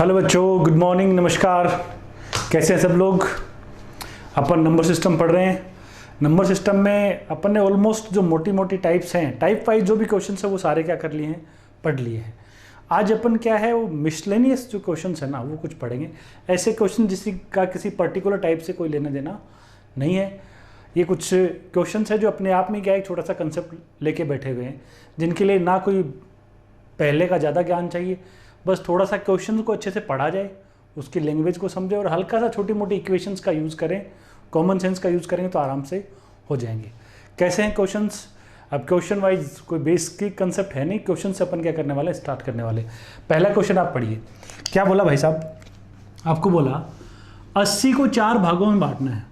Hello बच्चों, good morning, नमस्कार। कैसे हैं सब लोग। अपन नंबर सिस्टम पढ़ रहे हैं। नंबर सिस्टम में अपन ने ऑलमोस्ट जो मोटी मोटी टाइप्स हैं, टाइप वाइज जो भी क्वेश्चन है वो सारे क्या कर लिए हैं, पढ़ लिए हैं। आज अपन क्या है वो मिसलेनियस जो क्वेश्चन है ना वो कुछ पढ़ेंगे। ऐसे क्वेश्चन जिसका का किसी पर्टिकुलर टाइप से कोई लेना देना नहीं है। ये कुछ क्वेश्चन है जो अपने आप में क्या एक छोटा सा कंसेप्ट लेके बैठे हुए हैं, जिनके लिए ना कोई पहले का ज़्यादा ज्ञान चाहिए, बस थोड़ा सा क्वेश्चन को अच्छे से पढ़ा जाए, उसकी लैंग्वेज को समझे और हल्का सा छोटी मोटी इक्वेशंस का यूज़ करें, कॉमन सेंस का यूज़ करेंगे तो आराम से हो जाएंगे। कैसे हैं क्वेश्चंस। अब क्वेश्चन वाइज कोई बेसिक कंसेप्ट है नहीं, क्वेश्चन से अपन क्या करने वाले, स्टार्ट करने वाले। पहला क्वेश्चन आप पढ़िए। क्या बोला भाई साहब, आपको बोला 80 को 4 भागों में बांटना है।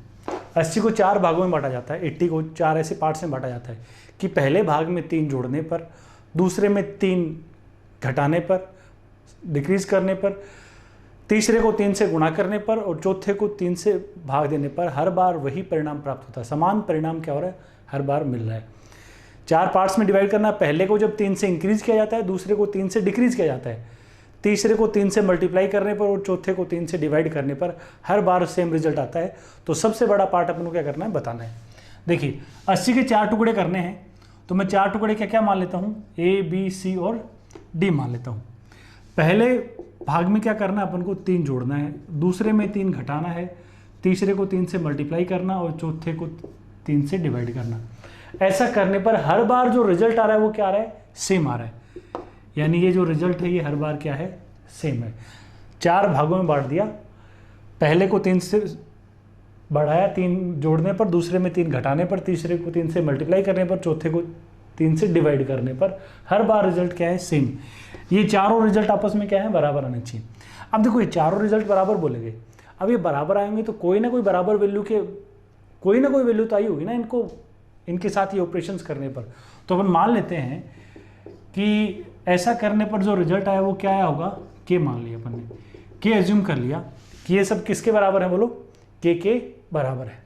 80 को 4 भागों में बांटा जाता है, 80 को 4 ऐसे पार्ट्स में बांटा जाता है कि पहले भाग में 3 जोड़ने पर, दूसरे में 3 घटाने पर, डिक्रीज करने पर, तीसरे को 3 से गुणा करने पर और चौथे को 3 से भाग देने पर हर बार वही परिणाम प्राप्त होता है। समान परिणाम क्या हो रहा है, हर बार मिल रहा है। 4 पार्ट्स में डिवाइड करना, पहले को जब 3 से इंक्रीज किया जाता है, दूसरे को 3 से डिक्रीज किया जाता है, तीसरे को 3 से मल्टीप्लाई करने पर और चौथे को 3 से डिवाइड करने पर हर बार सेम रिजल्ट आता है। तो सबसे बड़ा पार्ट अपन को क्या करना है, बताना है। देखिए 80 के 4 टुकड़े करने हैं तो मैं 4 टुकड़े क्या क्या मान लेता हूँ, ए बी सी और डी मान लेता हूँ। पहले भाग में क्या करना है, अपन को 3 जोड़ना है, दूसरे में 3 घटाना है, तीसरे को 3 से मल्टीप्लाई करना और चौथे को 3 से डिवाइड करना। ऐसा करने पर हर बार जो रिजल्ट आ रहा है वो क्या आ रहा है, सेम आ रहा है। यानी ये जो रिजल्ट है ये हर बार क्या है, सेम है। 4 भागों में बांट दिया, पहले को 3 से बढ़ाया 3 जोड़ने पर, दूसरे में 3 घटाने पर, तीसरे को 3 से मल्टीप्लाई करने पर, चौथे को 3 से डिवाइड करने पर हर बार रिजल्ट क्या है, सेम। ये चारों रिजल्ट आपस में क्या है, बराबर आने चाहिए। अब देखो ये चारों रिजल्ट बराबर बोलेंगे, अब ये बराबर आएंगे तो कोई ना कोई बराबर वैल्यू के कोई ना कोई वैल्यू तो आई होगी ना इनको, इनके साथ ये ऑपरेशंस करने पर। तो अपन मान लेते हैं कि ऐसा करने पर जो रिजल्ट आया वो क्या आया होगा, के मान लिया अपन ने, के एज्यूम कर लिया कि ये सब किसके बराबर है, बोलो के बराबर है।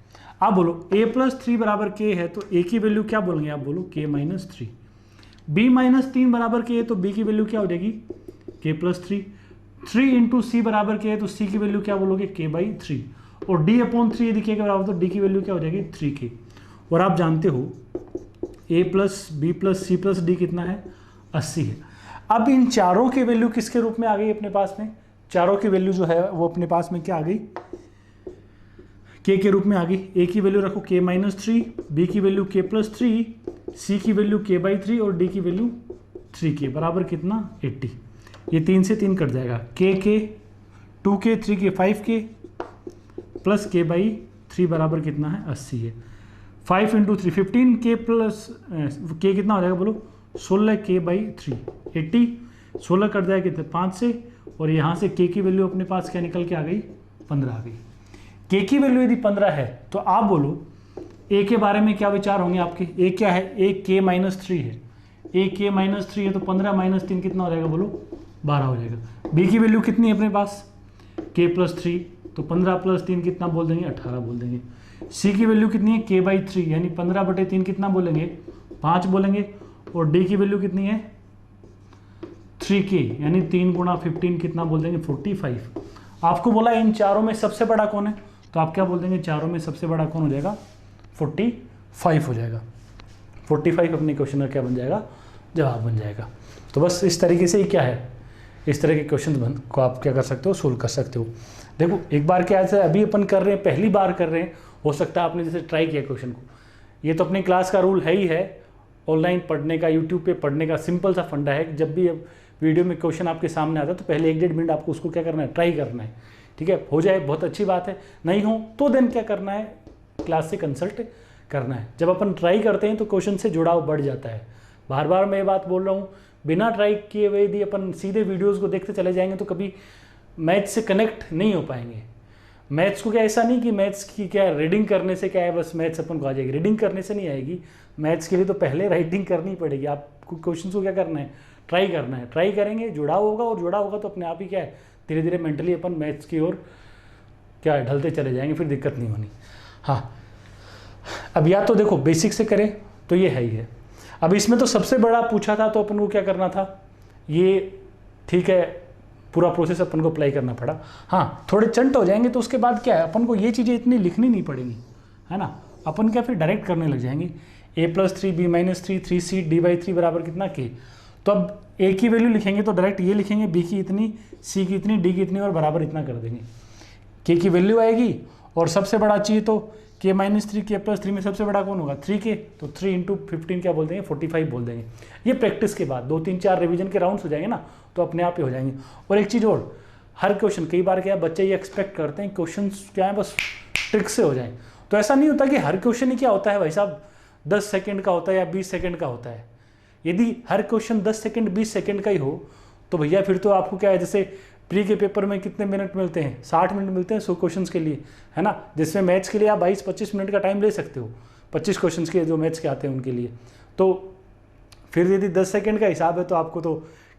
आप बोलो a+3 बराबर के है तो a की वैल्यू क्या बोलेंगे आप, बोलो k-3। b-3 बराबर के है तो b की वैल्यू क्या हो जाएगी, k+3। 3 इंटू सी बराबर के है तो c की वैल्यू क्या बोलोगे, k/3। और d/3 यदि k के बराबर तो d की वैल्यू क्या हो जाएगी, 3k। और आप जानते हो a+b+c+d कितना है, 80 है। अब इन चारों की वैल्यू किसके रूप में आ गई अपने पास में, चारों की वैल्यू जो है वो अपने पास में क्या आ गई, के रूप में आ गई। ए की वैल्यू रखो k-3, बी की वैल्यू k+3, सी की वैल्यू k/3 और डी की वैल्यू 3k बराबर कितना, 80। ये 3 से 3 कट जाएगा, k 2k 3k 5k plus k/3 बराबर कितना है, 80 है। 5 इंटू 3 15k प्लस k कितना हो जाएगा बोलो, 16k/3 80। 16 कट जाएगा कितने, 5 से, और यहाँ से k की वैल्यू अपने पास क्या निकल के आ गई, 15 आ गई। के की वैल्यू यदि 15 है तो आप बोलो ए के बारे में क्या विचार होंगे आपके, ए क्या है, ए k-3 है, ए k-3 है तो 15 - 3 कितना हो जाएगा बोलो, 12 हो जाएगा। बी की वैल्यू कितनी है अपने पास, k+3 तो 15 + 3 कितना बोल देंगे, 18 बोल देंगे। सी की वैल्यू कितनी है, k/3 यानी 15/3 कितना बोलेंगे, 5 बोलेंगे। और डी की वैल्यू कितनी है, 3k यानी 3 × 15 कितना बोल देंगे, 45। आपको बोला इन चारों में सबसे बड़ा कौन है, तो आप क्या बोल देंगे, चारों में सबसे बड़ा कौन हो जाएगा, 45 हो जाएगा। 45 अपने क्वेश्चन का क्या बन जाएगा, जवाब बन जाएगा। तो बस इस तरीके से ही क्या है, इस तरह के क्वेश्चन को आप क्या कर सकते हो, सोल्व कर सकते हो। देखो एक बार क्या है, अभी अपन कर रहे हैं, पहली बार कर रहे हैं, हो सकता है आपने जैसे ट्राई किया क्वेश्चन को, ये तो अपनी क्लास का रूल है ही है, ऑनलाइन पढ़ने का, यूट्यूब पे पढ़ने का सिंपल सा फंडा है। जब भी वीडियो में क्वेश्चन आपके सामने आता है तो पहले 1-1.5 मिनट आपको उसको क्या करना है, ट्राई करना है। ठीक है, हो जाए बहुत अच्छी बात है, नहीं हो तो देन क्या करना है, क्लास से कंसल्ट करना है। जब अपन ट्राई करते हैं तो क्वेश्चन से जुड़ाव बढ़ जाता है। बार बार मैं ये बात बोल रहा हूँ, बिना ट्राई किए हुए यदि अपन सीधे वीडियोज़ को देखते चले जाएंगे तो कभी मैथ्स से कनेक्ट नहीं हो पाएंगे। मैथ्स को क्या ऐसा नहीं कि मैथ्स की क्या रीडिंग करने से क्या है बस मैथ्स अपन को आ जाएगी, रीडिंग करने से नहीं आएगी। मैथ्स के लिए तो पहले राइटिंग करनी पड़ेगी, आपको क्वेश्चन को क्या करना है, ट्राई करना है। ट्राई करेंगे, जुड़ाव होगा, और जुड़ाव होगा तो अपने आप ही क्या है, धीरे धीरे मेंटली अपन मैथ्स की ओर क्या है, ढलते चले जाएंगे, फिर दिक्कत नहीं होनी। हाँ, अब या तो देखो बेसिक से करें तो ये है ही है। अब इसमें तो सबसे बड़ा पूछा था तो अपन को क्या करना था, ये ठीक है पूरा प्रोसेस अपन को अप्लाई करना पड़ा। हाँ, थोड़े चंट हो जाएंगे तो उसके बाद क्या है, अपन को ये चीज़ें इतनी लिखनी नहीं पड़ेंगी, है ना। अपन क्या फिर डायरेक्ट करने लग जाएंगे, a+3 b-3 3c d/3 बराबर कितना k। तो अब a की वैल्यू लिखेंगे तो डायरेक्ट ये लिखेंगे, b की इतनी, c की इतनी, d की इतनी और बराबर इतना कर देंगे। k की वैल्यू आएगी और सबसे बड़ा चाहिए तो k-3 k+3 में सबसे बड़ा कौन होगा, 3k, तो 3 × 15 क्या बोल देंगे, 45 बोल देंगे। ये प्रैक्टिस के बाद 2 3 4 रिवीजन के राउंड्स हो जाएंगे ना, तो अपने आप ही हो जाएंगे। और एक चीज़ और, हर क्वेश्चन, कई बार क्या है बच्चे ये एक्सपेक्ट करते हैं क्वेश्चन क्या है बस ट्रिक से हो जाए, तो ऐसा नहीं होता कि हर क्वेश्चन ही क्या होता है भाई साहब 10 सेकंड का होता है या 20 सेकंड का होता है। यदि हर क्वेश्चन 10 सेकंड 20 सेकंड का ही हो तो भैया फिर तो आपको क्या है, जैसे प्री के पेपर में कितने मिनट मिलते हैं, 60 मिनट मिलते हैं 100 क्वेश्चन के लिए, है ना, जिसमें मैथ्स के लिए आप 22-25 मिनट का टाइम ले सकते हो, 25 क्वेश्चन के जो मैथ्स के आते हैं उनके लिए। तो फिर यदि 10 सेकंड का हिसाब है तो आपको तो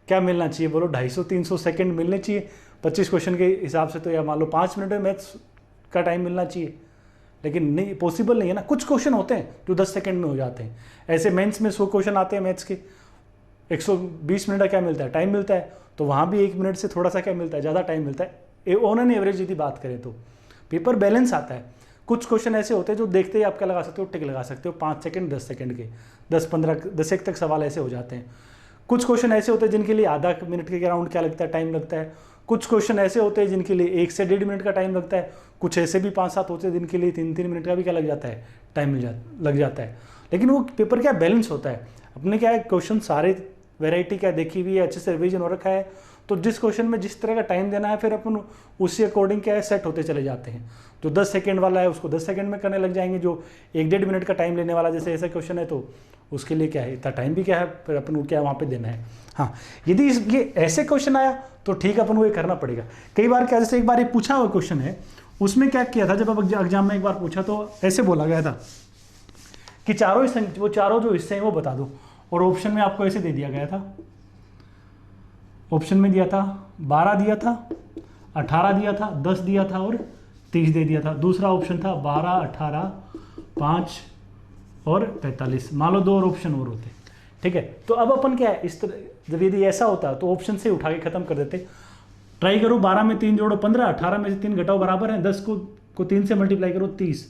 क्या मिलना चाहिए बोलो, 250-300 सेकंड मिलने चाहिए 25 क्वेश्चन के हिसाब से, तो या मान लो 5 मिनट में मैथ्स का टाइम मिलना चाहिए। लेकिन नहीं, पॉसिबल नहीं है ना। कुछ क्वेश्चन होते हैं जो 10 सेकंड में हो जाते हैं, ऐसे मेंस में 100 क्वेश्चन आते हैं मैथ्स के, 120 मिनट का क्या मिलता है, टाइम मिलता है, तो वहाँ भी 1 मिनट से थोड़ा सा क्या मिलता है, ज़्यादा टाइम मिलता है। ऑन एन एवरेज यदि बात करें तो पेपर बैलेंस आता है। कुछ क्वेश्चन ऐसे होते हैं जो देखते ही आप क्या लगा सकते हो, टिक लगा सकते हो, 5 सेकंड 10 सेकंड के, 10-15 तक सवाल ऐसे हो जाते हैं। कुछ क्वेश्चन ऐसे होते हैं जिनके लिए आधा मिनट के अराउंड क्या लगता है, टाइम लगता है। कुछ क्वेश्चन ऐसे होते हैं जिनके लिए 1 से 1.5 मिनट का टाइम लगता है। कुछ ऐसे भी 5-7 होते हैं जिनके लिए 3-3 मिनट का भी क्या लग जाता है, टाइम लग जाता है। लेकिन वो पेपर क्या बैलेंस होता है, अपने क्या है क्वेश्चन सारे वैरायटी क्या देखी हुई है, अच्छे से रिवीजन हो रखा है, तो जिस क्वेश्चन में जिस तरह का टाइम देना है फिर अपन उसी अकॉर्डिंग क्या है सेट होते चले जाते हैं। जो 10 सेकंड वाला है उसको 10 सेकंड में करने लग जाएंगे, जो 1-1.5 मिनट का टाइम लेने वाला जैसे ऐसा क्वेश्चन है तो उसके लिए क्या है इतना टाइम भी क्या है फिर अपन को क्या है वहाँ पे देना है। हाँ, यदि ये ऐसे क्वेश्चन आया तो ठीक है अपन को ये करना पड़ेगा। कई बार क्या, जैसे एक बार ये पूछा हुआ क्वेश्चन है, उसमें क्या किया था, जब अब एग्जाम में एक बार पूछा तो ऐसे बोला गया था कि चारों जो हिस्से हैं वो बता दो, और ऑप्शन में आपको ऐसे दे दिया गया था, ऑप्शन में दिया था 12 दिया था, 18 दिया था, 10 दिया था और 30 दे दिया था। दूसरा ऑप्शन था 12, 18, 5 और 45, मान लो 2 और ऑप्शन और होते, ठीक है। तो अब अपन क्या है, इस तरह जब यदि ऐसा होता तो ऑप्शन से उठा के खत्म कर देते। ट्राई करो 12 में 3 जोड़ो 15, 18 में से 3 घटाओ बराबर है 10 को 3 से मल्टीप्लाई करो 30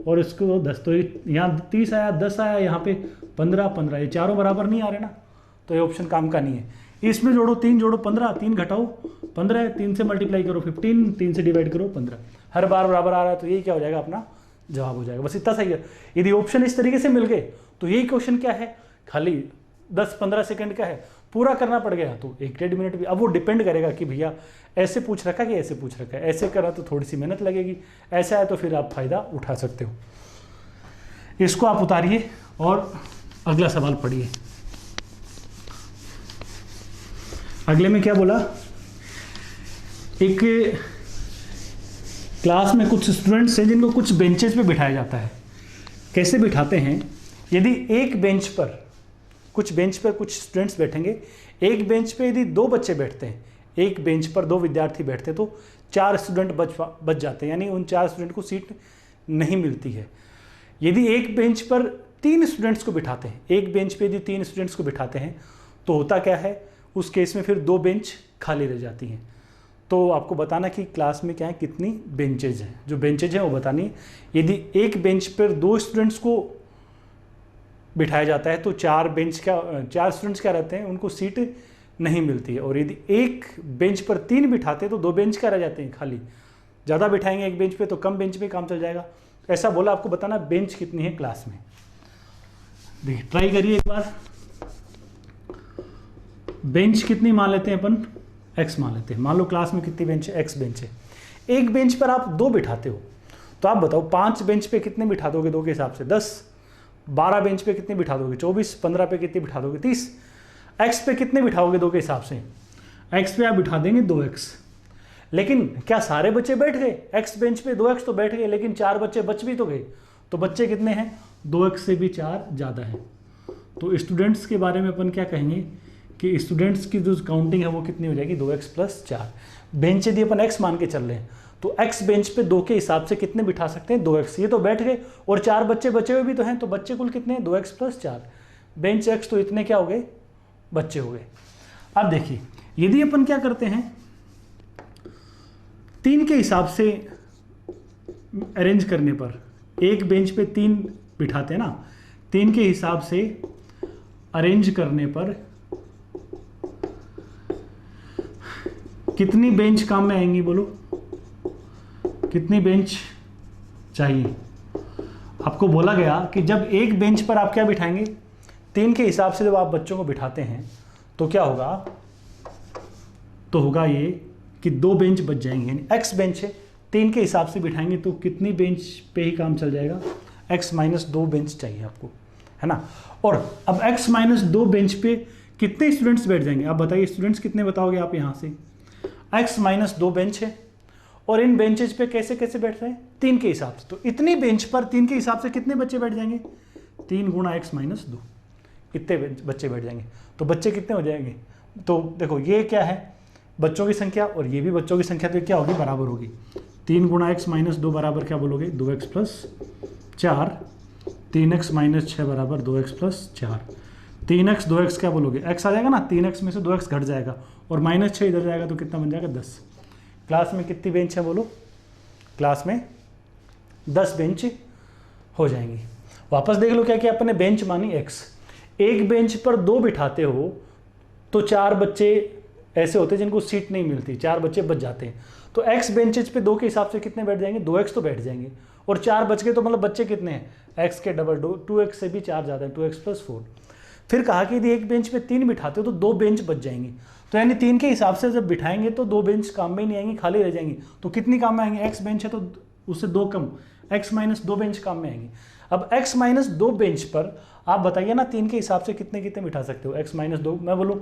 और इसको 10, तो यहाँ 30 आया, 10 आया, यहाँ पे 15, ये चारों बराबर नहीं आ रहे ना, तो ये ऑप्शन काम का नहीं है। इसमें जोड़ो 3 जोड़ो 15, 3 घटाओ 15, 3 से मल्टीप्लाई करो 15, 3 से डिवाइड करो 15, हर बार बराबर आ रहा है, तो यही क्या हो जाएगा अपना जवाब हो जाएगा। बस इतना सही है। यदि ऑप्शन इस तरीके से मिल गए तो यही क्वेश्चन क्या है, खाली 10-15 सेकंड का है, पूरा करना पड़ गया तो 1-1.5 मिनट भी। अब वो डिपेंड करेगा कि भैया ऐसे पूछ रखा है कि ऐसे पूछ रखा है, ऐसे करा तो थोड़ी सी मेहनत लगेगी, ऐसा है तो फिर आप फायदा उठा सकते हो। इसको आप उतारिए और अगला सवाल पढ़िए। अगले में क्या बोला, एक क्लास में कुछ स्टूडेंट्स हैं जिनको कुछ बेंचेस पे बिठाया जाता है। कैसे बिठाते हैं, यदि एक बेंच पर कुछ स्टूडेंट्स बैठेंगे, एक बेंच पे यदि 2 बच्चे बैठते हैं, एक बेंच पर 2 विद्यार्थी बैठते हैं तो 4 स्टूडेंट बच जाते हैं, यानी उन 4 स्टूडेंट को सीट नहीं मिलती है। यदि एक बेंच पर 3 स्टूडेंट्स को बिठाते हैं, एक बेंच पे यदि 3 स्टूडेंट्स को बिठाते हैं तो होता क्या है, उस केस में फिर 2 बेंच खाली रह जाती हैं। तो आपको बताना कि क्लास में क्या है, कितनी बेंचेज हैं, जो बेंचेज हैं वो बतानी है। यदि एक बेंच पर 2 स्टूडेंट्स को बिठाया जाता है तो 4 स्टूडेंट्स क्या रहते हैं, उनको सीट नहीं मिलती है। और यदि एक बेंच पर 3 बिठाते हैं तो 2 बेंच क्या रह जाते हैं खाली। ज़्यादा बिठाएंगे एक बेंच पे तो कम बेंच पे काम चल जाएगा। ऐसा बोला, आपको बताना बेंच कितनी है क्लास में। देखिए ट्राई करिए एक बार। बेंच कितनी मान लेते हैं अपन, x मान लेते हैं। मान लो क्लास में कितनी बेंच है, x बेंच है। एक बेंच पर आप 2 बिठाते हो तो आप बताओ 5 बेंच पे कितने बिठा दोगे 2 के हिसाब से, 10। 12 बेंच पे कितने बिठा दोगे, 24। 15 पे कितने बिठा दोगे, 30। x पे कितने बिठाओगे 2 के हिसाब से, x पे आप बिठा देंगे 2x। लेकिन क्या सारे बच्चे बैठ गए, x बेंच पे 2x तो बैठ गए, लेकिन 4 बच्चे बच भी तो गए। तो बच्चे कितने हैं, 2x से भी 4 ज़्यादा है। तो स्टूडेंट्स के बारे में अपन क्या कहेंगे कि स्टूडेंट्स की जो काउंटिंग है वो कितनी हो जाएगी, 2x + 4। बेंच यदि अपन x मान के चल रहे हैं तो x बेंच पे 2 के हिसाब से कितने बिठा सकते हैं, 2x। ये तो बैठ गए और 4 बच्चे बचे हुए भी तो हैं, तो बच्चे कुल कितने हैं, 2x + 4। बेंच x तो इतने क्या हो गए, बच्चे हो गए। अब देखिए यदि अपन क्या करते हैं, 3 के हिसाब से अरेंज करने पर, एक बेंच पे 3 बिठाते हैं ना, 3 के हिसाब से अरेंज करने पर कितनी बेंच काम में आएंगी बोलो, कितनी बेंच चाहिए? आपको बोला गया कि जब एक बेंच पर आप क्या बिठाएंगे, 3 के हिसाब से जब आप बच्चों को बिठाते हैं तो क्या होगा, तो होगा ये कि 2 बेंच बच जाएंगे, यानी x बेंच है, 3 के हिसाब से बिठाएंगे तो कितनी बेंच पे ही काम चल जाएगा, x - 2 बेंच चाहिए आपको, है ना। और अब x - 2 बेंच पे कितने स्टूडेंट्स बैठ जाएंगे, आप बताइए स्टूडेंट्स कितने बताओगे आप यहाँ से। x - 2 बेंच है और इन बेंचेज पे कैसे कैसे बैठ रहे हैं, 3 के हिसाब से, तो इतनी बेंच पर 3 के हिसाब से कितने बच्चे बैठ जाएंगे, 3 × x - 2, इतने बच्चे बैठ जाएंगे। तो बच्चे कितने हो जाएंगे, तो देखो ये क्या है बच्चों की संख्या और ये भी बच्चों की संख्या, तो क्या होगी, बराबर होगी। 3 × x - 2 बराबर क्या बोलोगे, 2x + 4, 3x - 6 बराबर 2x + 4, 3x 2x क्या बोलोगे, x आ जाएगा ना, 3x में से 2x घट जाएगा और -6 इधर जाएगा तो कितना बन जाएगा, 10। क्लास में कितनी बेंच है बोलो, क्लास में 10 बेंच हो जाएंगी। वापस देख लो क्या किया अपन ने, बेंच मानी x, एक बेंच पर 2 बिठाते हो तो 4 बच्चे ऐसे होते हैं जिनको सीट नहीं मिलती, 4 बच्चे बच जाते हैं, तो x बेंचेज पे 2 के हिसाब से कितने बैठ जाएंगे, 2x तो बैठ जाएंगे, और 4 बच गए तो मतलब बच्चे कितने हैं, x के डबल 2x से भी 4 ज़्यादा है, 2x + 4। फिर कहा कि यदि एक बेंच पे 3 बिठाते हो तो 2 बेंच बच जाएंगी, तो यानी 3 के हिसाब से जब बिठाएंगे तो 2 बेंच काम में ही नहीं आएंगी, खाली रह जाएंगी, तो कितनी काम में आएंगी, x बेंच है तो उससे 2 कम, x - 2 बेंच काम में आएंगी। अब x - 2 बेंच पर आप बताइए ना 3 के हिसाब से कितने कितने बिठा सकते हो, x - 2, मैं बोलूँ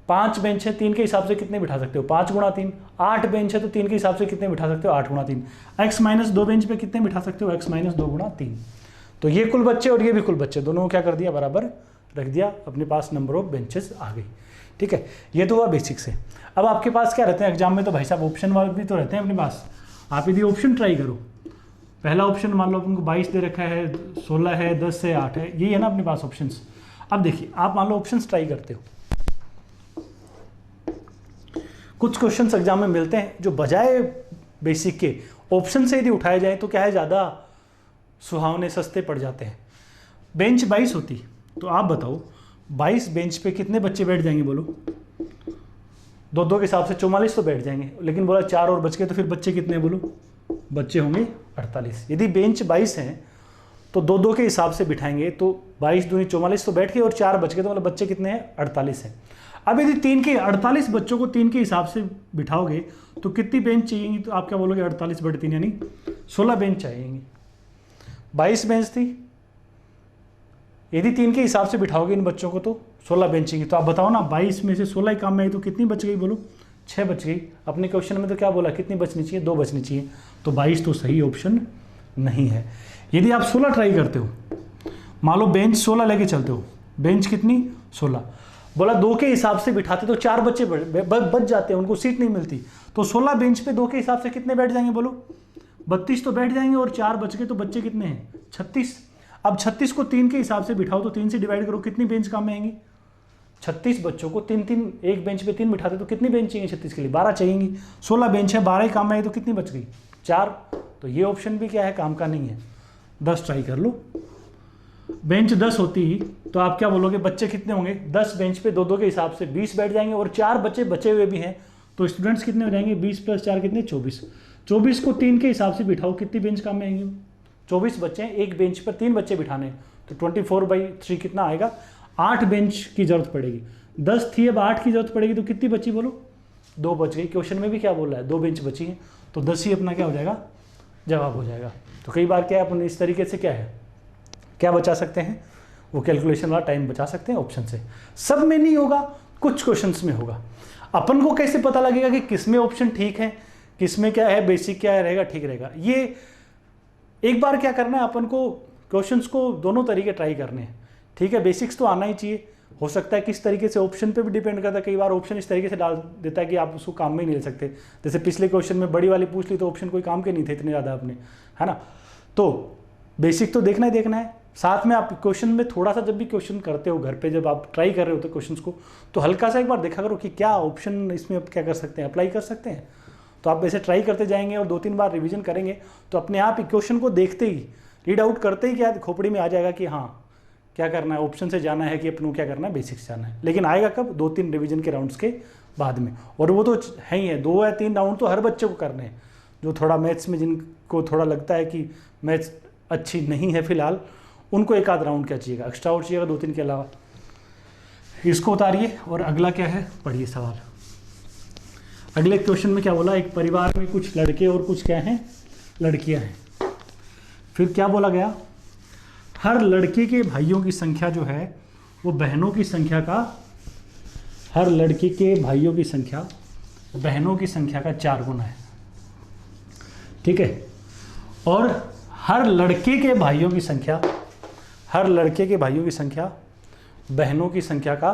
5 बेंच है, 3 के हिसाब से कितने बिठा सकते हो, 5 × 3, 8 बेंच है तो 3 के हिसाब से कितने बिठा सकते हो, 8 × 3, x - 2 बेंच पे कितने बिठा सकते हो, x - 2 × 3, तो ये कुल बच्चे और ये भी कुल बच्चे, दोनों को क्या कर दिया, बराबर रख दिया, अपने पास नंबर ऑफ बेंचेस आ गई। ठीक है, ये तो हुआ बेसिक से। अब आपके पास क्या रहते हैं एग्जाम में, तो भाई साहब ऑप्शन वाले भी तो रहते हैं अपने पास, आप यदि ऑप्शन ट्राई करो, पहला ऑप्शन मान लो उनको 22 दे रखा है, 16 है, 10 है, 8 है, यही है ना अपने पास ऑप्शंस। अब देखिए आप मान लो ऑप्शंस ट्राई करते हो, कुछ क्वेश्चंस एग्जाम में मिलते हैं जो बजाय बेसिक के ऑप्शन से यदि उठाए जाए तो क्या है, ज़्यादा सुहावने सस्ते पड़ जाते हैं। बेंच 22 होती तो आप बताओ 22 बेंच पे कितने बच्चे बैठ जाएंगे बोलो, 2-2 के हिसाब से 44 तो बैठ जाएंगे, लेकिन बोला 4 और बच गए तो फिर बच्चे कितने बोलो, बच्चे होंगे 48। यदि बेंच 22 हैं तो 2-2 के हिसाब से बिठाएंगे तो 22 दूनी 44 तो बैठ गए और 4 बच गए, तो मतलब बच्चे कितने हैं, 48 हैं। अब यदि 3 के 48 बच्चों को 3 के हिसाब से बिठाओगे तो कितनी बेंच चाहिए, तो आप क्या बोलोगे, 48/3 यानी 16 बेंच चाहिए। 22 बेंच थी, यदि 3 के हिसाब से बिठाओगे इन बच्चों को तो 16 बेंच चाहिए, तो आप बताओ ना 22 में से 16 ही काम में आई तो कितनी बच गई बोलो, 6 बच गई। अपने क्वेश्चन में तो क्या बोला, कितनी बचनी चाहिए, 2 बचनी चाहिए, तो 22 तो सही ऑप्शन नहीं है। यदि आप 16 ट्राई करते हो, मान लो बेंच 16 लेके चलते हो, बेंच कितनी 16, बोला 2 के हिसाब से बिठाते तो 4 बच्चे बच जाते हैं, उनको सीट नहीं मिलती, तो 16 बेंच पे 2 के हिसाब से कितने बैठ जाएंगे बोलो, 32 तो बैठ जाएंगे और 4 बच गए तो बच्चे कितने हैं, 36। अब 36 को 3 के हिसाब से बिठाओ तो 3 से डिवाइड करो, कितनी बेंच काम में आएंगी, 36 बच्चों को 3-3 एक बेंच पे 3 बिठाते तो कितनी बेंच चाहिए 36 के लिए, 12 चाहिए। 16 बेंच है, 12 ही काम में आई तो कितनी बच गई, 4। तो ये ऑप्शन भी क्या है, काम का नहीं है। 10 ट्राई कर लो, बेंच 10 होती तो आप क्या बोलोगे, बच्चे कितने होंगे, 10 बेंच पे 2-2 के हिसाब से 20 बैठ जाएंगे और 4 बच्चे बचे हुए भी हैं, तो स्टूडेंट्स कितने हो जाएंगे, 20 + 4 कितने, 24। 24 को 3 के हिसाब से बिठाओ, कितनी बेंच काम में आएंगे, 24 बच्चे हैं, एक बेंच पर 3 बच्चे बिठाने, तो 24/3 कितना आएगा, 8 बेंच की जरूरत पड़ेगी। 10 थी, अब 8 की जरूरत पड़ेगी, तो कितनी बची बोलो, 2 बच गई। क्वेश्चन में भी क्या बोल रहा है, 2 बेंच बची हैं, तो 10 ही अपना क्या हो जाएगा, जवाब हो जाएगा। तो कई बार क्या है, अपन इस तरीके से क्या है, क्या बचा सकते हैं, वो कैलकुलेशन वाला टाइम बचा सकते हैं ऑप्शन से। सब में नहीं होगा, कुछ क्वेश्चंस में होगा। अपन को कैसे पता लगेगा कि किस में ऑप्शन ठीक है, किस में क्या है, बेसिक क्या है रहेगा, ठीक रहेगा। ये एक बार क्या करना है, अपन को क्वेश्चंस को दोनों तरीके ट्राई करने हैं, ठीक है। बेसिक्स तो आना ही चाहिए, हो सकता है किस तरीके से, ऑप्शन पे भी डिपेंड करता है। कई बार ऑप्शन इस तरीके से डाल देता है कि आप उसको काम में ही नहीं ले सकते, जैसे पिछले क्वेश्चन में बड़ी वाली पूछ ली तो ऑप्शन कोई काम के नहीं थे इतने ज़्यादा अपने, है ना। तो बेसिक तो देखना ही देखना है, साथ में आप क्वेश्चन में थोड़ा सा, जब भी क्वेश्चन करते हो घर पे, जब आप ट्राई कर रहे हो तो क्वेश्चन को, तो हल्का सा एक बार देखा करो कि क्या ऑप्शन इसमें आप क्या कर सकते हैं, अप्लाई कर सकते हैं। तो तो आप ऐसे ट्राई करते जाएंगे और 2-3 बार रिवीजन करेंगे तो अपने आप इक्वेशन को देखते ही, रीड आउट करते ही क्या खोपड़ी में आ जाएगा कि हाँ क्या करना है, ऑप्शन से जाना है कि अपन को क्या करना है, बेसिक्स जाना है। लेकिन आएगा कब, 2-3 रिवीजन के राउंड्स के बाद में। और वो तो है ही है, 2 या 3 राउंड तो हर बच्चे को करने हैं। जो थोड़ा मैथ्स में जिनको थोड़ा लगता है कि मैथ्स अच्छी नहीं है फिलहाल, उनको एक आध राउंड क्या चाहिएगा, एक्स्ट्रा और चाहिएगा 2-3 के अलावा। इसको उतारिए और अगला क्या है पढ़िए सवाल। अगले क्वेश्चन में क्या बोला, एक परिवार में कुछ लड़के और कुछ क्या हैं, लड़कियां हैं। फिर क्या बोला गया, हर लड़के के भाइयों की संख्या जो है वो बहनों की संख्या का, हर लड़के के भाइयों की संख्या बहनों की संख्या का 4 गुना है। ठीक है। और हर लड़के के भाइयों की संख्या, हर लड़के के भाइयों की संख्या बहनों की संख्या का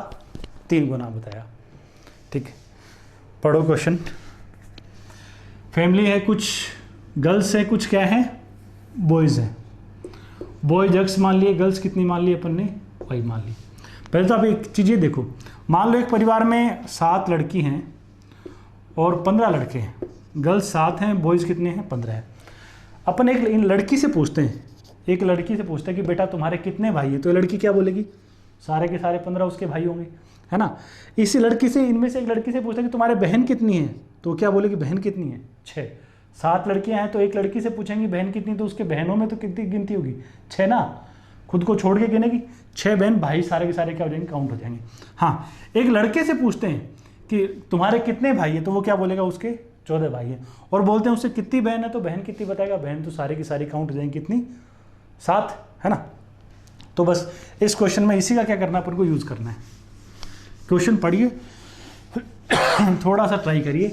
3 गुना बताया। ठीक है, पढ़ो क्वेश्चन। फैमिली है, कुछ गर्ल्स है, कुछ क्या है, बॉयज़ है। बॉयज एक्स मान लिए, गर्ल्स कितनी मान ली अपन ने, वाई मान ली। पहले तो आप एक चीज़ ये देखो, मान लो एक परिवार में 7 लड़की हैं और 15 लड़के हैं। गर्ल्स 7 हैं, बॉयज़ कितने हैं, 15 हैं। अपन एक इन लड़की से पूछते हैं, एक लड़की से पूछते हैं कि बेटा तुम्हारे कितने भाई हैं, तो ये लड़की क्या बोलेगी, सारे के सारे 15 उसके भाई होंगे, है ना। इसी लड़की से, इनमें से एक लड़की से पूछते हैं कि तुम्हारे बहन कितनी है, तो क्या बोलेगी, बहन कितनी है, 6। 7 लड़कियां हैं तो एक लड़की से पूछेंगी बहन कितनी, तो उसके बहनों में तो कितनी गिनती होगी, 6 ना, खुद को छोड़ के गिनेगी। 6 बहन, भाई सारे के सारे क्या हो जाएंगे, काउंट हो जाएंगे। हाँ, एक लड़के से पूछते हैं कि तुम्हारे कितने भाई हैं, तो वो क्या बोलेगा, उसके 14 भाई हैं। और बोलते हैं उससे कितनी बहन है, तो बहन कितनी बताएगा, बहन तो सारे की सारी काउंट हो जाएंगी, कितनी, 7, है ना। तो बस इस क्वेश्चन में इसी का क्या करना है, अपन को यूज़ करना है। क्वेश्चन पढ़िए, थोड़ा सा ट्राई करिए,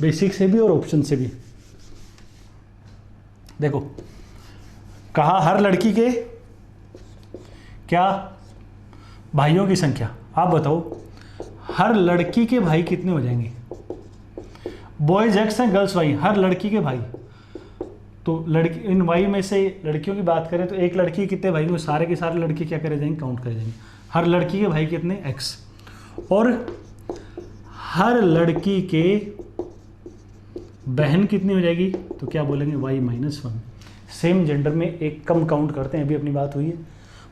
बेसिक से भी और ऑप्शन से भी। देखो, कहा हर लड़की के क्या भाइयों की संख्या, आप बताओ हर लड़की के भाई कितने हो जाएंगे। बॉयज एक्स हैं, गर्ल्स वाई, हर लड़की के भाई, तो लड़की इन वाई में से लड़कियों की बात करें तो एक लड़की कितने भाई में, सारे के सारे लड़के क्या करे जाएंगे, काउंट करे जाएंगे। हर लड़की के भाई कितने, एक्स। और हर लड़की के बहन कितनी हो जाएगी, तो क्या बोलेंगे, y-1। सेम जेंडर में एक कम काउंट करते हैं, अभी अपनी बात हुई है।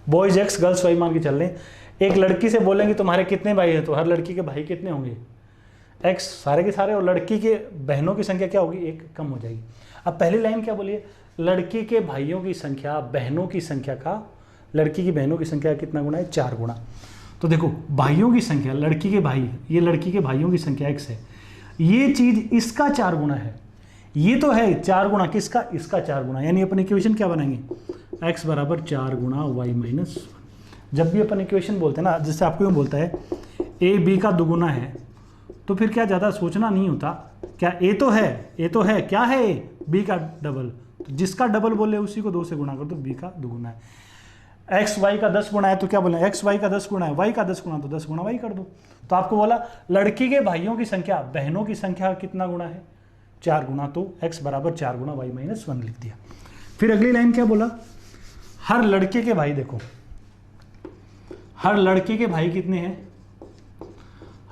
बॉयज एक्स, गर्ल्स वाई मान के चल रहे हैं। एक लड़की से बोलेंगे तुम्हारे कितने भाई हैं, तो हर लड़की के भाई कितने होंगे, एक्स, सारे के सारे। और लड़की के बहनों की संख्या क्या होगी, एक कम हो जाएगी। अब पहली लाइन क्या बोलिए, लड़की के भाइयों की संख्या बहनों की संख्या का, लड़की की बहनों की संख्या कितना गुना है, 4 गुना। तो देखो भाइयों की संख्या, लड़की के भाई, ये लड़की के भाइयों की संख्या एक्स है, ये चीज इसका 4 गुना है। ये तो है 4 गुना किसका, इसका 4 गुना। यानी अपन इक्वेशन क्या बनाएंगे, x बराबर 4 गुना y-1। जब भी अपन इक्वेशन बोलते हैं ना, जैसे आपको यूँ बोलता है a b का दुगुना है, तो फिर क्या ज़्यादा सोचना नहीं होता, क्या a तो है, क्या है a, b का डबल, तो जिसका डबल बोले उसी को 2 से गुणा कर दो, b का दुगुना है। एक्स वाई का 10 गुना है तो क्या बोले, एक्स वाई का 10 गुना है, वाई का 10 गुना, तो 10 गुना वाई कर दो। तो आपको बोला लड़की के भाइयों की संख्या बहनों की संख्या कितना गुना है, 4 गुना, तो x बराबर 4 गुना y-1 लिख दिया। फिर अगली लाइन क्या बोला, हर लड़के के भाई, देखो हर लड़के के भाई कितने हैं,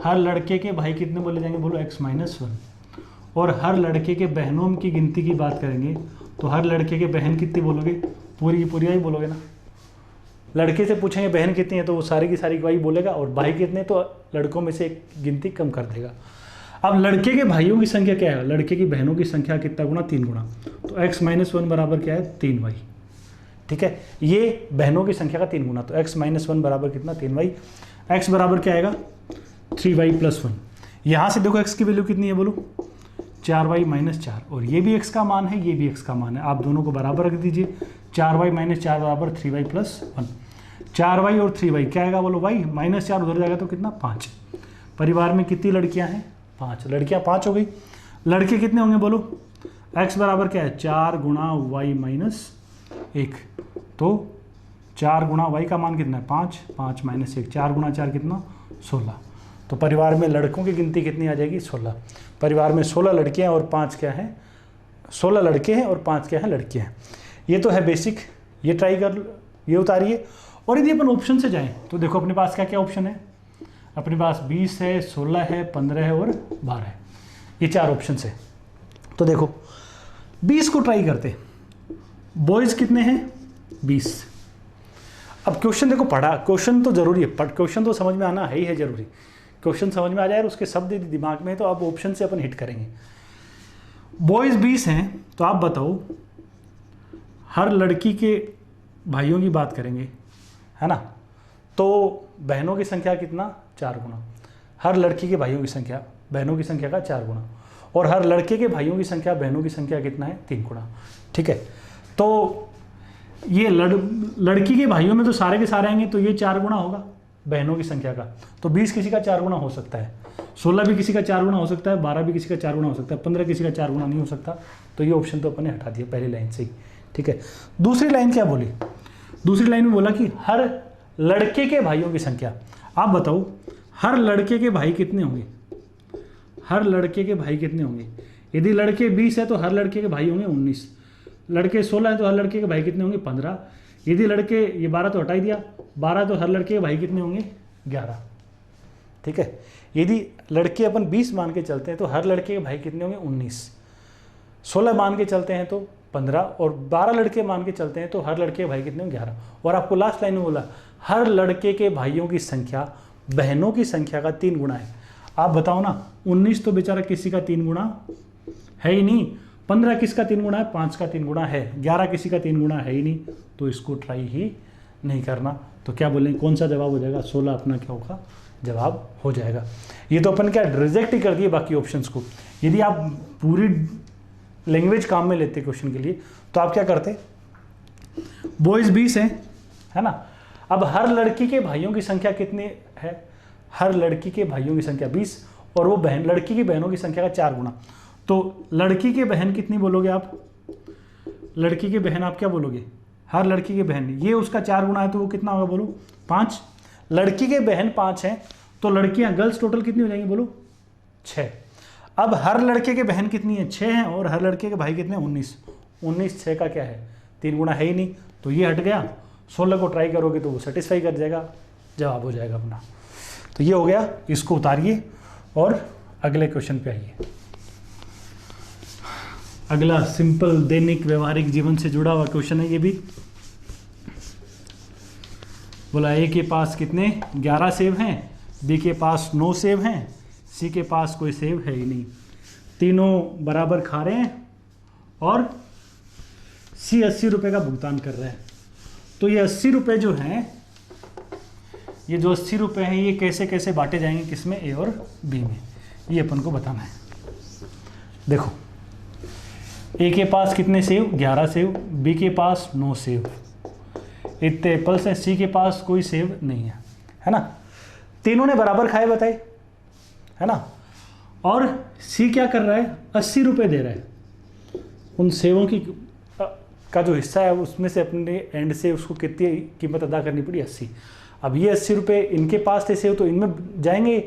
हर लड़के के भाई कितने बोले जाएंगे, बोलो x-1। और हर लड़के के बहनों की गिनती की बात करेंगे तो हर लड़के के बहन कितनी बोलोगे, पूरी की पूरी ही बोलोगे ना। लड़के से पूछेंगे बहन कितनी है तो वो सारी की सारी वही बोलेगा, और भाई कितने तो लड़कों में से एक गिनती कम कर देगा। अब लड़के के भाइयों की संख्या क्या है, लड़के की बहनों की संख्या कितना गुना, 3 गुना, तो x-1 बराबर क्या है, 3y। ठीक है, ये बहनों की संख्या का 3 गुना, तो x-1 बराबर कितना, 3y। x बराबर क्या आएगा, 3y+1। यहाँ से देखो x की वैल्यू कितनी है, बोलो 4y-4, और ये भी x का मान है, ये भी x का मान है, आप दोनों को बराबर रख दीजिए। 4y-4 बराबर 3y+1। 4y और 3y क्या आएगा, बोलो y, -4 उधर जाएगा तो कितना, 5। परिवार में कितनी लड़कियां हैं, 5 लड़कियां, 5 हो गई। लड़के कितने होंगे बोलो, x बराबर क्या है, 4 गुणा y-1, तो 4 गुणा y का मान कितना है, 5, 5 - 1, 4 गुणा 4 कितना, 16। तो परिवार में लड़कों की गिनती कितनी आ जाएगी, 16। परिवार में 16 लड़कियां और 5 क्या हैं, 16 लड़के हैं और 5 क्या हैं, लड़कियां हैं। ये तो है बेसिक, ये ट्राई कर, ये उतारिए। और यदि अपन ऑप्शन से जाएं तो देखो अपने पास क्या क्या ऑप्शन है, अपने पास 20 है, 16 है, 15 है और 12 है। ये 4 ऑप्शन है। तो देखो 20 को ट्राई करते। बॉयज़ कितने हैं? 20। अब क्वेश्चन देखो पढ़ा, क्वेश्चन तो जरूरी है, क्वेश्चन तो समझ में आना है ही है जरूरी। क्वेश्चन समझ में आ जाए और उसके शब्द यदि दिमाग में है तो अब ऑप्शन से अपन हिट करेंगे। बॉयज़ 20 हैं, तो आप बताओ हर लड़की के भाइयों की बात करेंगे, है ना, तो बहनों की संख्या कितना? 4 गुना। हर लड़की के भाइयों की संख्या बहनों की संख्या का 4 गुना, और हर लड़के के भाइयों की संख्या बहनों की संख्या कितना है? 3 गुना। ठीक है, तो ये लड़की के भाइयों में तो सारे के सारे आएंगे, तो ये 4 गुना होगा बहनों की संख्या का। तो 20 किसी का 4 गुना हो सकता है, 16 भी किसी का 4 गुना हो सकता है, 12 भी किसी का 4 गुना हो सकता है, 15 किसी का 4 गुना नहीं हो सकता। तो ये ऑप्शन तो अपन ने हटा दिया पहली लाइन से ही। ठीक है, दूसरी लाइन क्या बोली? दूसरी लाइन में बोला कि हर लड़के के भाइयों की संख्या। आप बताओ हर लड़के के भाई कितने होंगे? हर लड़के के भाई कितने होंगे? यदि लड़के 20 है तो हर लड़के के भाई होंगे 19। लड़के 16 है तो हर लड़के के भाई कितने होंगे? 15। यदि लड़के, ये 12 तो हटा ही दिया, 12 तो हर लड़के के भाई कितने होंगे? 11। ठीक है, यदि लड़के अपन 20 मान के चलते हैं तो हर लड़के के भाई कितने होंगे? 19। 16 मान के चलते हैं तो 15, और 12 लड़के मान के चलते हैं तो हर लड़के के भाई कितने होंगे? 11। और आपको लास्ट लाइन में बोला हर लड़के के भाइयों की संख्या बहनों की संख्या का 3 गुना है। आप बताओ ना, 19 तो बेचारा किसी का 3 गुना है ही नहीं, 15 किसका 3 गुना है? 5 का 3 गुना है, 11 किसी का 3 गुना है ही नहीं, तो इसको ट्राई ही नहीं करना। तो क्या बोलेंगे, कौन सा जवाब हो जाएगा? 16 अपना क्या होगा? जवाब हो जाएगा। ये तो अपन क्या रिजेक्ट ही कर दिए बाकी ऑप्शंस को। यदि आप पूरी लैंग्वेज काम में लेते क्वेश्चन के लिए तो आप क्या करते? बॉयज़ 20 हैं, है ना, अब हर लड़की के भाइयों की संख्या कितनी है? हर लड़की के भाइयों की संख्या 20, और वो बहन, लड़की की बहनों की संख्या का 4 गुना। तो लड़की की बहन कितनी बोलोगे आप? लड़की की बहन आप क्या बोलोगे? हर लड़की की बहन, ये उसका 4 गुना है तो वो कितना होगा बोलो? 5। लड़की के बहन 5 हैं तो लड़कियां, गर्ल्स टोटल कितनी हो जाएंगी बोलो? 6। अब हर लड़के के बहन कितनी है? 6 हैं, और हर लड़के के भाई कितने? 19। 19 6 का क्या है? 3 गुना है ही नहीं, तो ये हट गया। 16 को ट्राई करोगे तो वो सेटिस्फाई कर जाएगा, जवाब हो जाएगा अपना। तो ये हो गया, इसको उतारिए और अगले क्वेश्चन पे आइए। अगला सिंपल दैनिक व्यवहारिक जीवन से जुड़ा हुआ क्वेश्चन है ये भी। बोला ए के पास कितने? 11 सेब हैं, बी के पास 9 सेब हैं, सी के पास कोई सेब है ही नहीं। तीनों बराबर खा रहे हैं और सी 80 रुपये का भुगतान कर रहा है। तो ये 80 रुपये जो हैं, ये जो 80 रुपये हैं, ये कैसे कैसे बांटे जाएंगे, किसमें? ए और बी में, ये अपन को बताना है। देखो ए के पास कितने सेब? 11 सेब, बी के पास 9 सेब, इतने एप्पल्स हैं, सी के पास कोई सेब नहीं है ना। तीनों ने बराबर खाए बताए, है ना, और सी क्या कर रहा है? 80 रुपये दे रहा है। उन सेबों की का जो हिस्सा है उसमें से अपने एंड से उसको कितनी कीमत अदा करनी पड़ी? 80। अब ये 80 रुपये इनके पास थे सेब, तो इनमें जाएंगे,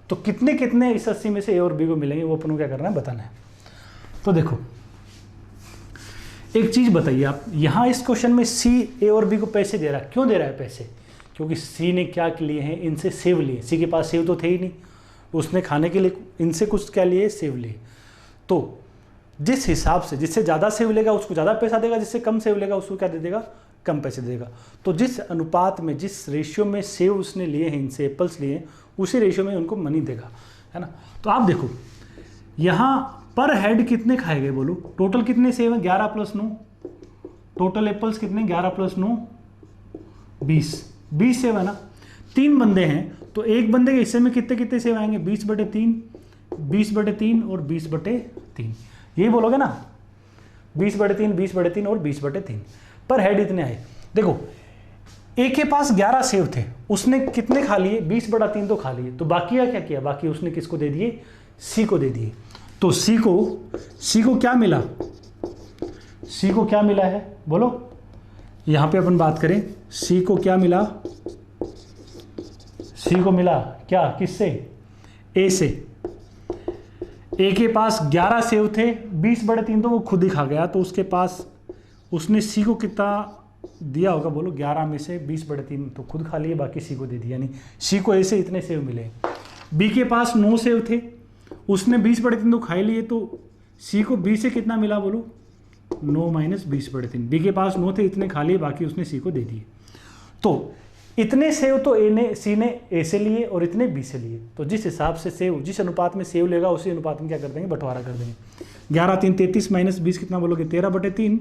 तो कितने कितने इस 80 में से ए और बी को मिलेंगे, वो अपन को क्या करना है? बताना है। तो देखो एक चीज़ बताइए आप, यहाँ इस क्वेश्चन में सी ए और बी को पैसे दे रहा है। क्यों दे रहा है पैसे? क्योंकि सी ने क्या लिए हैं? इनसे सेब लिए। सी के पास सेब तो थे ही नहीं, उसने खाने के लिए इनसे कुछ क्या लिए? सेब लिए। तो जिस हिसाब से, जिससे ज़्यादा सेब लेगा उसको ज़्यादा पैसा देगा, जिससे कम सेब लेगा उसको क्या दे देगा? कम पैसे देगा। तो जिस अनुपात में, जिस रेशियो में सेब उसने लिए हैं, इनसे एप्पल्स लिए हैं, उसी रेशियो में उनको मनी देगा, है ना। तो आप देखो यहाँ पर हेड कितने खाए गए बोलो? टोटल कितने सेब हैं? 11 + 9। टोटल एप्पल्स कितने? 11 + 9 20। 20 सेब है ना। 3 बंदे हैं तो एक बंदे के हिस्से में कितने कितने सेब आएंगे? 20/3, 20/3 और 20/3। यही बोलोगे ना, 20/3, 20/3 और 20/3। पर हेड इतने आए। देखो ए के पास 11 सेब थे, उसने कितने खा लिए? 20/3 तो खा लिए। तो बाकी का क्या किया? बाकी उसने किसको दे दिए? सी को दे दिए। तो सी को क्या मिला? सी को क्या मिला है बोलो? यहां पे अपन बात करें, सी को क्या मिला? सी को मिला क्या? किससे? ए से। ए के पास 11 सेब थे, 20/3 तो वो खुद ही खा गया, तो उसके पास, उसने सी को कितना दिया होगा बोलो? 11 में से 20/3 तो खुद खा लिए, बाकी सी को दे दिया। यानी सी को ए से इतने सेब मिले। बी के पास 9 सेब थे, उसने 20/3 तो खा ही लिए, तो सी को बी से कितना मिला बोलो, 9 माइनस 20/3। बी के पास 9 थे, इतने खा लिए, बाकी उसने सी को दे दिए। तो इतने सेव तो सी ने ए से लिए और इतने बी से लिए। तो जिस हिसाब से सेव, जिस अनुपात में सेव लेगा उसी अनुपात में क्या कर देंगे, बंटवारा कर देंगे। 11 3 33 माइनस 20 कितना बोलोगे, 13/3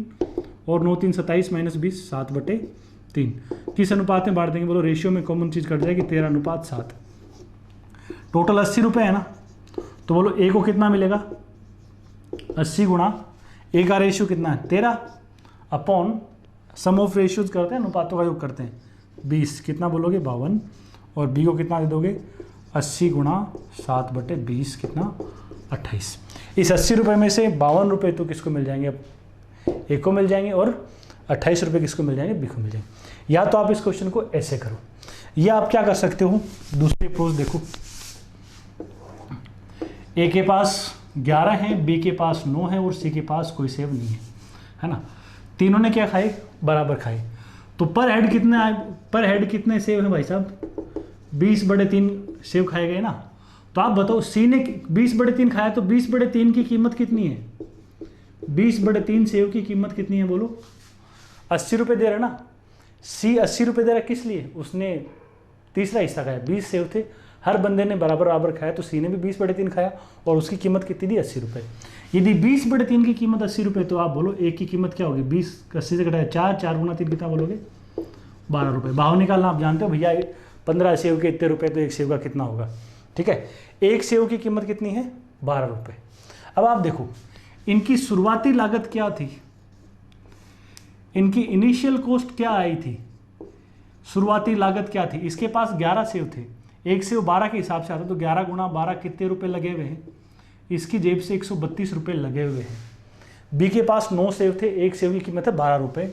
और 9 3 27 माइनस 20 7/3। किस अनुपात में बांट देंगे बोलो, रेशियो में कॉमन चीज कट जाएगी, 13:7। टोटल 80 रुपये है ना, तो बोलो ए को कितना मिलेगा, 80 गुणा ए का रेशियो कितना है 13 अपॉन सम ऑफ रेशियोज करते हैं, अनुपातों का योग करते हैं 20, कितना बोलोगे 52। और बी को कितना दे दोगे, 80 गुणा 7/20 कितना 28। इस 80 रुपये में से 52 रुपये तो किसको मिल जाएंगे, ए को मिल जाएंगे, और 28 रुपये किसको मिल जाएंगे, बी को मिल जाएंगे। या तो आप इस क्वेश्चन को ऐसे करो, या आप क्या कर सकते हो, दूसरी अप्रोच देखो, ए के पास 11 है, बी के पास 9 है और सी के पास कोई सेव नहीं है ना। तीनों ने क्या खाए, बराबर खाए, तो पर हेड कितने आए, पर हेड कितने सेव हैं भाई साहब, 20/3 सेव खाए गए ना। तो आप बताओ, सी ने 20/3 खाया, तो 20/3 की कीमत कितनी है, 20/3 सेव की कीमत कितनी है बोलो, 80 रुपये दे रहा ना। सी 80 रुपये दे रहा किस लिए, उसने तीसरा हिस्सा खाया, 20 सेव थे, हर बंदे ने बराबर बराबर खाया, तो सी ने भी 20/3 खाया और उसकी कीमत कितनी थी, 80 रुपये। यदि 20/3 की कीमत 80 रुपये, तो आप बोलो एक की कीमत क्या होगी, 20 80 से घटाया 4 गुणा 3 कितना बोलोगे, 12 रुपये। भाव निकालना आप जानते हो भैया, 15 सेव के इतने रुपये, तो एक सेव का कितना होगा, ठीक है। एक सेव की कीमत कितनी है, 12 रुपये। अब आप देखो इनकी शुरुआती लागत क्या थी, इनकी इनिशियल कॉस्ट क्या आई थी, शुरुआती लागत क्या थी। इसके पास 11 सेव थे, एक सेव 12 के हिसाब से आता, तो 11 गुणा 12 कितने रुपए लगे हुए हैं, इसकी जेब से 132 रुपये लगे हुए हैं। बी के पास 9 सेव थे, एक सेव की कीमत है 12 रुपये,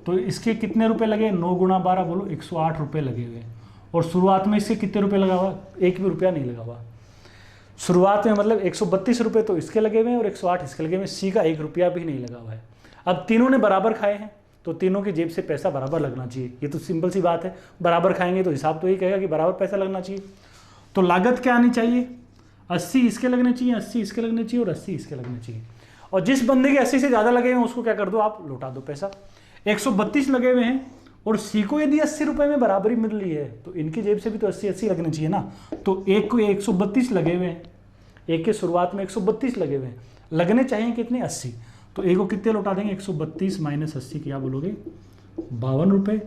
तो इसके कितने रुपए लगे, 9 गुणा 12 बोलो 108 रुपये लगे हुए हैं। और शुरुआत में इसके कितने रुपये लगा हुआ, एक भी रुपया नहीं लगा हुआ शुरुआत में, मतलब 132 रुपये तो इसके लगे हुए हैं और 108 इसके लगे हुए हैं, सी का 1 रुपया भी नहीं लगा हुआ है। अब तीनों ने बराबर खाए हैं, तो तीनों की जेब से पैसा बराबर लगना चाहिए, ये तो सिंपल सी बात है, बराबर खाएंगे तो हिसाब तो यही कहेगा कि बराबर पैसा लगना चाहिए। तो लागत क्या आनी चाहिए, 80 इसके लगने चाहिए, 80 इसके लगने चाहिए और 80 इसके लगने चाहिए। और जिस बंदे के 80 से ज़्यादा लगे हुए हैं उसको क्या कर दो, आप लौटा दो पैसा। 132 लगे हुए हैं और सी को यदि 80 रुपये में बराबरी मिल रही है, तो इनकी जेब से भी तो 80 लगने चाहिए ना। तो एक को 132 लगे हुए हैं, एक के शुरुआत में 132 लगे हुए हैं, लगने चाहिए कितने, 80। तो ए को कितने लौटा देंगे, 132 माइनस 80 क्या बोलोगे, 52 रुपये।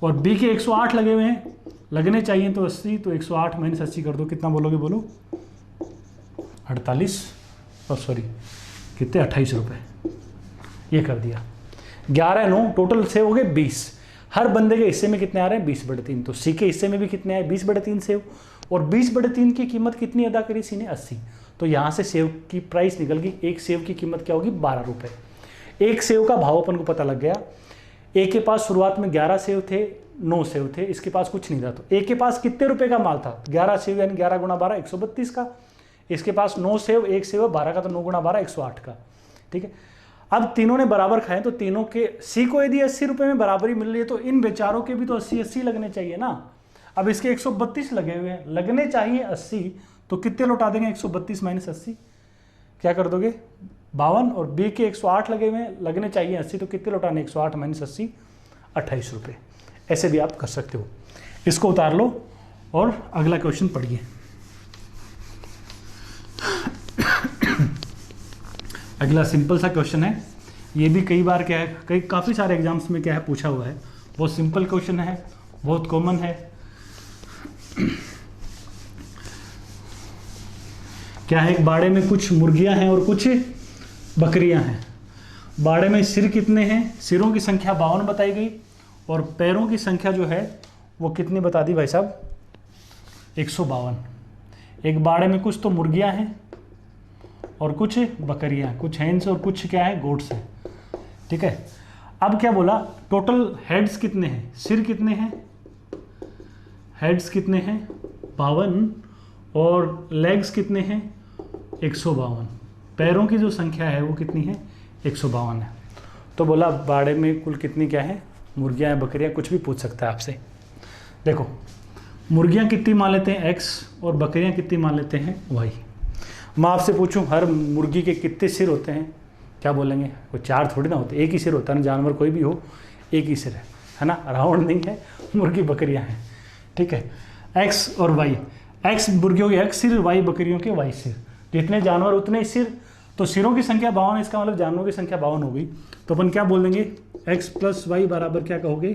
और बी के 108 लगे हुए हैं, लगने चाहिए तो 80, तो 108 माइनस 80 कर दो, कितना बोलोगे बोलो, 48, और सॉरी कितने, 28 रुपये। ये कर दिया, 11 9 टोटल सेव हो गए 20। हर बंदे के हिस्से में कितने आ रहे हैं, 20/3। तो सी के हिस्से में भी कितने आए, 20/3 सेव, और 20/3 की कीमत कितनी अदा करी सी ने, 80। तो यहाँ से सेव की प्राइस निकल गई, एक सेव की कीमत क्या होगी, 12 रुपये। एक सेव का भाव अपन को पता लग गया। एक के पास शुरुआत में 11 सेव थे, 9 सेव थे, इसके पास कुछ नहीं था, तो एक के पास कितने रुपए का माल था, 11 सेव यानी 11 गुणा 12 132 का। इसके पास 9 सेव, एक सेव 12 का, तो 9 गुणा 12 108 का, ठीक है। अब तीनों ने बराबर खाए, तो तीनों के सी को यदि 80 रुपये में बराबरी मिल रही है, तो इन बेचारों के भी तो 80 लगने चाहिए ना। अब इसके 132 लगे हुए हैं, लगने चाहिए 80, तो कितने लौटा देंगे, 132 माइनस 80 क्या कर दोगे, 52। और बी के 108 लगे हुए हैं, लगने चाहिए 80, तो कितने लौटाने, 108 माइनस 80 28 रुपये। ऐसे भी आप कर सकते हो। इसको उतार लो और अगला क्वेश्चन पढ़िए। अगला सिंपल सा क्वेश्चन है, ये भी कई बार क्या है, काफ़ी सारे एग्जाम्स में क्या है पूछा हुआ है, बहुत सिंपल क्वेश्चन है, बहुत कॉमन है। क्या है, एक बाड़े में कुछ मुर्गियां हैं और कुछ बकरियां हैं। बाड़े में सिर कितने हैं, सिरों की संख्या 52 बताई गई, और पैरों की संख्या जो है वो कितनी बता दी भाई साहब, 152। एक बाड़े में कुछ तो मुर्गियां हैं और कुछ बकरियां, कुछ हैंस और कुछ क्या है, गोट्स हैं, ठीक है। अब क्या बोला, टोटल हेड्स कितने हैं, सिर कितने हैं, हेड्स कितने हैं 52, और लेग्स कितने हैं 152। पैरों की जो संख्या है वो कितनी है, 152 है। तो बोला बाड़े में कुल कितनी क्या है, मुर्गियां हैं, बकरियां, कुछ भी पूछ सकता है आपसे। देखो मुर्गियां कितनी मान लेते हैं X और बकरियां कितनी मान लेते हैं Y। मैं आपसे पूछूं हर मुर्गी के कितने सिर होते हैं, क्या बोलेंगे? वो 4 थोड़ी ना होते, एक ही सिर होता है ना, जानवर कोई भी हो एक ही सिर है ना, राउंड नहीं है, मुर्गी बकरियां हैं, ठीक है। एक्स और वाई, एक्स मुर्गियों के एक्स सिर, वाई बकरियों के वाई सिर, जितने जानवर उतने ही सिर, तो सिरों की संख्या 52, इसका मतलब जानवरों की संख्या 52 हो गई। तो अपन क्या बोल देंगे, एक्स प्लस वाई बराबर क्या कहोगे,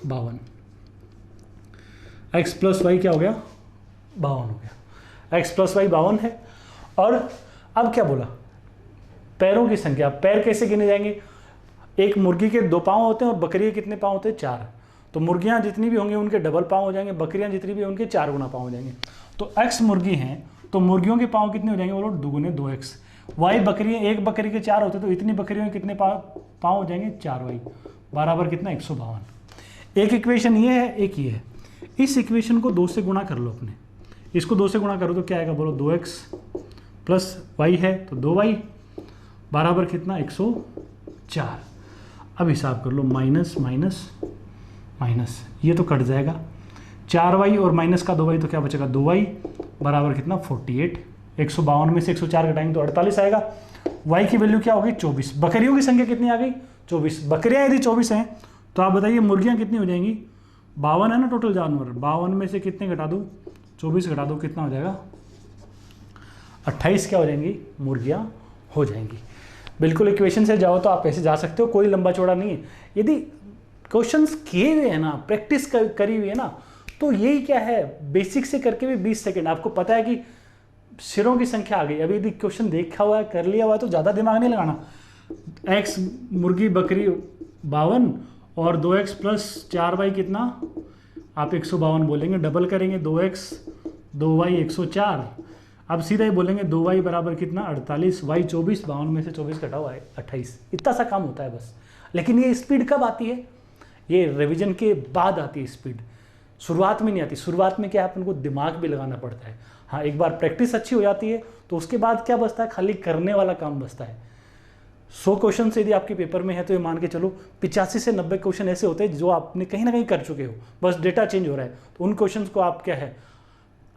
52। एक्स प्लस वाई क्या हो गया, 52 हो गया। एक्स प्लस वाई 52 है। और अब क्या बोला, पैरों की संख्या, पैर कैसे गिने जाएंगे? एक मुर्गी के 2 पाँव होते हैं और बकरी के कितने पाँव होते हैं, 4। तो मुर्गियां जितनी भी होंगी उनके डबल पाँव हो जाएंगे, बकरियां जितनी भी होंगी उनके 4 गुना पाँव हो जाएंगे। तो एक्स मुर्गी हैं तो मुर्गियों के पाँव कितने हो जाएंगे, बोलो 2 गुने 2x। वाई बकरी, एक बकरी के 4 होते तो इतनी बकरियों के कितने पाँव हो जाएंगे, 4y बराबर कितना, 152। एक इक्वेशन ये है, एक ये है। इस इक्वेशन को 2 से गुणा कर लो अपने, इसको 2 से गुणा करो तो क्या आएगा, बोलो 2x प्लस वाई है तो 2y बराबर कितना, 104। अब हिसाब कर लो, माइनस माइनस माइनस, ये तो कट जाएगा, 4y और माइनस का 2y तो क्या बचेगा, 2y बराबर कितना, 48। 152 में से 104 घटाएंगे तो 48 आएगा। y की वैल्यू क्या होगी, 24। बकरियों की संख्या कितनी आ गई, 24। बकरियां यदि 24 हैं तो आप बताइए मुर्गियां कितनी हो जाएंगी, 52 है ना टोटल जानवर, 52 में से कितने घटा दो, 24 घटा दो, कितना हो जाएगा, 28 क्या हो जाएंगी, मुर्गियां हो जाएंगी। बिल्कुल इक्वेशन से जाओ तो आप ऐसे जा सकते हो, कोई लंबा चौड़ा नहीं है। यदि क्वेश्चंस किए हुए हैं ना, प्रैक्टिस करी हुई है ना, तो यही क्या है, बेसिक से करके भी 20 सेकंड, आपको पता है कि सिरों की संख्या आ गई। अभी यदि क्वेश्चन देखा हुआ है, कर लिया हुआ है तो ज़्यादा दिमाग नहीं लगाना। एक्स मुर्गी बकरी 52 और 2x प्लस 4y कितना, आप 152 बोलेंगे, डबल करेंगे 2x 2y 104। अब सीधा ही बोलेंगे 2y बराबर कितना, 48, y 24, 52 में से 24 घटाओ 28। इतना सा काम होता है बस। लेकिन ये स्पीड कब आती है, ये रिवीजन के बाद आती है स्पीड, शुरुआत में नहीं आती। शुरुआत में क्या है, अपन को दिमाग भी लगाना पड़ता है। हाँ, एक बार प्रैक्टिस अच्छी हो जाती है तो उसके बाद क्या बचता है, खाली करने वाला काम बचता है। 100 क्वेश्चन यदि आपके पेपर में है तो ये मान के चलो 85 से 90 क्वेश्चन ऐसे होते हैं जो आपने कहीं ना कहीं कर चुके हो, बस डेटा चेंज हो रहा है। तो उन क्वेश्चन को आप क्या है,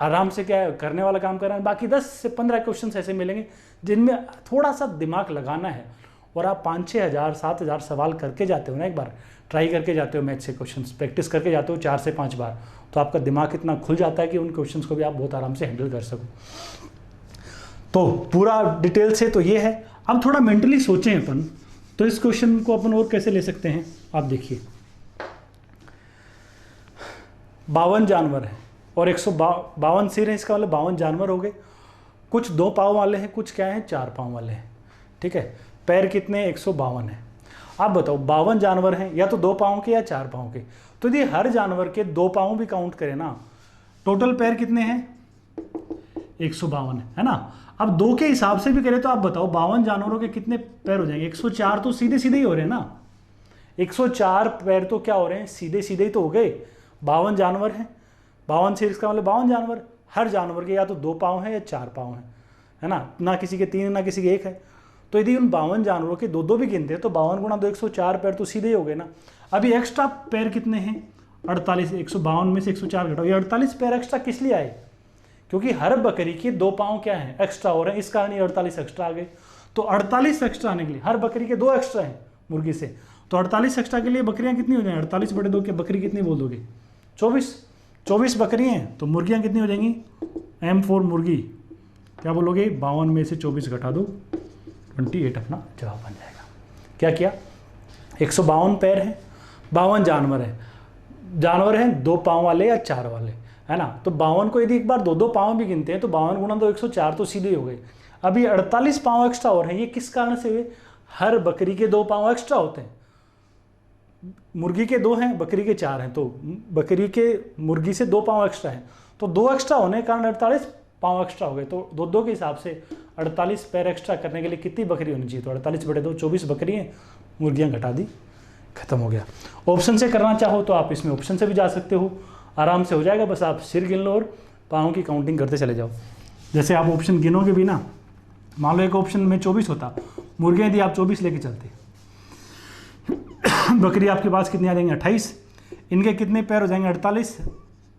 आराम से क्या है, करने वाला काम कर रहे हैं। बाकी 10 से 15 क्वेश्चन ऐसे मिलेंगे जिनमें थोड़ा सा दिमाग लगाना है, और आप 5-6 हज़ार 7 हज़ार सवाल करके जाते हो ना, एक बार ट्राई करके जाते हो, मैथ से क्वेश्चन प्रैक्टिस करके जाते हो 4 से 5 बार, तो आपका दिमाग इतना खुल जाता है कि उन क्वेश्चंस को भी आप बहुत आराम से हैंडल कर सको। तो पूरा डिटेल से तो ये है। अब थोड़ा मेंटली सोचें अपन, तो इस क्वेश्चन को अपन और कैसे ले सकते हैं, आप देखिए 52 जानवर हैं और 152 सिर हैं, इसका मतलब 52 जानवर हो गए। कुछ 2 पाँव वाले हैं, कुछ क्या हैं, 4 पाँव वाले हैं, ठीक है। पैर कितने, 152 है। आप बताओ 52 जानवर हैं, या तो 2 पाँव के या 4 पाँव के। तो यदि हर जानवर के 2 पाँव भी काउंट करें ना, टोटल पैर कितने हैं, 152 है ना। अब 2 के हिसाब से भी करें तो आप बताओ 52 जानवरों के कितने पैर हो जाएंगे, 104 तो सीधे सीधे ही हो रहे हैं ना। 104 पैर तो क्या हो रहे हैं, सीधे सीधे ही तो हो गए। 52 जानवर हैं, 52 सिर, इसका मतलब 52 जानवर। हर जानवर के या तो 2 पाँव है या 4 पाँव है ना, ना किसी के 3 ना किसी के 1 है। तो यदि उन 52 जानवरों के 2-2 भी गिनते हैं तो 52 गुणा 2 104 पैर तो सीधे ही हो गए ना। अभी एक्स्ट्रा पैर कितने हैं, 48। 152 में से 104 घटाओ, ये 48 पैर एक्स्ट्रा किस लिए आए, क्योंकि हर बकरी के 2 पाँव क्या हैं, एक्स्ट्रा हो रहे हैं, इस कारण ये 48 एक्स्ट्रा आ गए। तो 48 एक्स्ट्रा आने के लिए, हर बकरी के 2 एक्स्ट्रा हैं मुर्गी से, तो 48 एक्स्ट्रा के लिए बकरियां कितनी हो जाएंगी, 48 बटे 2 के बकरी कितनी बोल दोगे, 24 बकरी हैं, तो मुर्गियां कितनी हो जाएंगी, M4 मुर्गी क्या बोलोगे, 52 में से 24 घटा दो, 28 अपना जवाब बन जाएगा। क्या किया, 152 पैर हैं, 52 जानवर हैं 2 पाँव वाले या 4 वाले, है ना। तो 52 को यदि एक बार 2-2 पाँव भी गिनते हैं तो 52 गुणा 2 104 तो सीधे ही हो गए। अभी 48 पाँव एक्स्ट्रा हो रहे हैं, ये किस कारण से हुए, हर बकरी के 2 पाँव एक्स्ट्रा होते हैं। मुर्गी के 2 हैं, बकरी के 4 हैं, तो बकरी के मुर्गी से 2 पाँव एक्स्ट्रा हैं, तो 2 एक्स्ट्रा होने के कारण 48 पाँव एक्स्ट्रा हो गए। तो 2-2 के हिसाब से 48 पैर एक्स्ट्रा करने के लिए कितनी बकरी होनी चाहिए, तो 48 बटे 2 24 बकरी हैं, मुर्गियां घटा दी, खत्म हो गया। ऑप्शन से करना चाहो तो आप इसमें ऑप्शन से भी जा सकते हो, आराम से हो जाएगा। बस आप सिर गिन लो और पाँव की काउंटिंग करते चले जाओ। जैसे आप ऑप्शन गिनोगे भी ना, मान लो एक ऑप्शन में 24 होता, मुर्गियां यदि आप 24 लेके चलते, बकरी आपके पास कितनी आ जाएंगे, 28, इनके कितने पैर हो जाएंगे,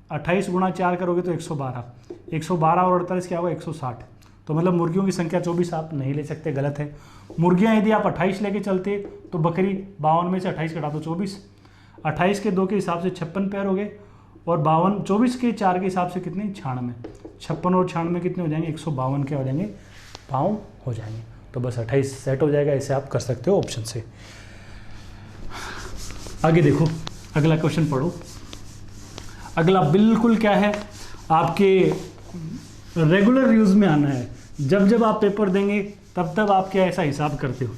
48 गुणा 4 करोगे तो 112 और 48 क्या होगा, 160। तो मतलब मुर्गियों की संख्या 24 आप नहीं ले सकते, गलत है। मुर्गियां यदि आप 28 लेके चलते तो बकरी 52 में से 28 घटा दो 24, 28 के 2 के हिसाब से 56 पैर हो गए, और 52 24 के 4 के हिसाब से कितने 96, 56 और 96 कितने हो जाएंगे 152 के हो जाएंगे, पाँव हो जाएंगे। तो बस 28 सेट हो जाएगा। ऐसे आप कर सकते हो ऑप्शन से। आगे देखो, अगला क्वेश्चन पढ़ो। अगला बिल्कुल क्या है, आपके रेगुलर यूज में आना है। जब जब आप पेपर देंगे तब तब आप क्या ऐसा हिसाब करते हो।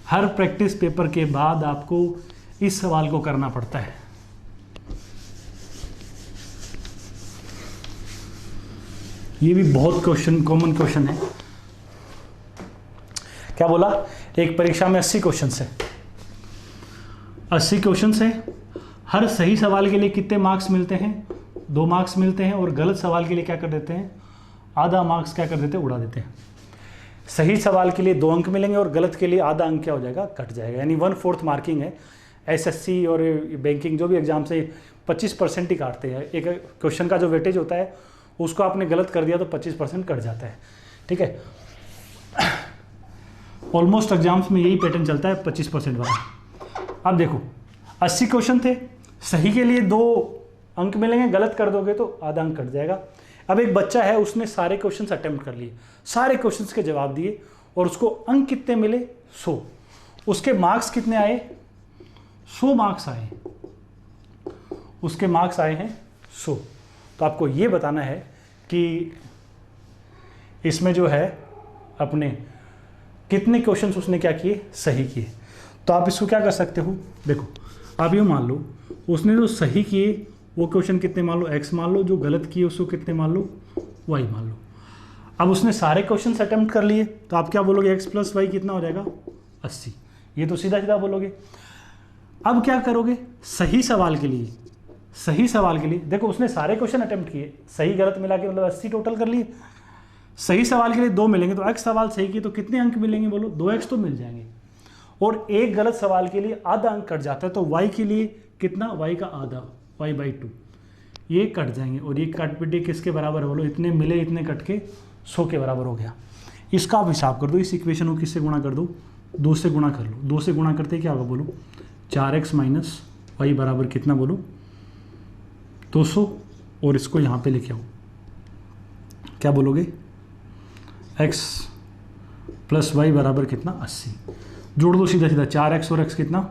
हर प्रैक्टिस पेपर के बाद आपको इस सवाल को करना पड़ता है। ये भी बहुत कॉमन क्वेश्चन है। क्या बोला, एक परीक्षा में 80 क्वेश्चन है, 80 क्वेश्चन है। हर सही सवाल के लिए कितने मार्क्स मिलते हैं, 2 मार्क्स मिलते हैं, और गलत सवाल के लिए क्या कर देते हैं, आधा मार्क्स क्या कर देते हैं, उड़ा देते हैं। सही सवाल के लिए 2 अंक मिलेंगे और गलत के लिए आधा अंक क्या हो जाएगा, कट जाएगा। यानी 1/4 मार्किंग है। एसएससी और बैंकिंग जो भी एग्जाम से 25% ही काटते हैं। एक क्वेश्चन का जो वेटेज होता है उसको आपने गलत कर दिया तो 25% कट जाता है। ठीक है, ऑलमोस्ट एग्जाम्स में यही पैटर्न चलता है, 25% वाला। अब देखो 80 क्वेश्चन थे, सही के लिए 2 अंक मिलेंगे, गलत कर दोगे तो आधा अंक कट जाएगा। अब एक बच्चा है, उसने सारे क्वेश्चंस अटेम्प्ट कर लिए, सारे क्वेश्चंस के जवाब दिए, और उसको अंक कितने मिले, 100। उसके मार्क्स कितने आए, 100 मार्क्स आए, उसके मार्क्स आए हैं 100। तो आपको ये बताना है कि इसमें जो है अपने कितने क्वेश्चंस उसने क्या किए, सही किए। तो आप इसको क्या कर सकते हो, देखो आप यूँ मान लो उसने जो सही किए वो क्वेश्चन कितने मान लो x मान लो, जो गलत किए उसको कितने मान लो, y मान लो। अब उसने सारे क्वेश्चंस अटेम्प्ट कर लिए, तो आप क्या बोलोगे, x + y कितना हो जाएगा, 80। ये तो सीधा सीधा बोलोगे। अब क्या करोगे, सही सवाल के लिए, सही सवाल के लिए देखो उसने सारे क्वेश्चन अटेम्प्ट किए, सही गलत मिला के मतलब 80 टोटल कर लिए। सही सवाल के लिए 2 मिलेंगे, तो x सवाल सही किए तो कितने अंक मिलेंगे, बोलो 2x तो मिल जाएंगे। और एक गलत सवाल के लिए आधा अंक कट जाता है, तो y के लिए कितना, y का आधा, y/2 ये कट जाएंगे। और ये कट पिटे किसके बराबर है, बोलो इतने मिले, इतने कट के 100 के बराबर हो गया। इसका आप हिसाब कर दो, इस इक्वेशन को किससे गुणा कर दो, 2 से गुणा कर लो। 2 से गुणा करते क्या होगा, बोलो 4x - y बराबर कितना, बोलो 200। और इसको यहाँ पे लेके आओ, क्या बोलोगे, x + y बराबर कितना, 80। जोड़ दो सीधा सीधा, 4x और x कितना,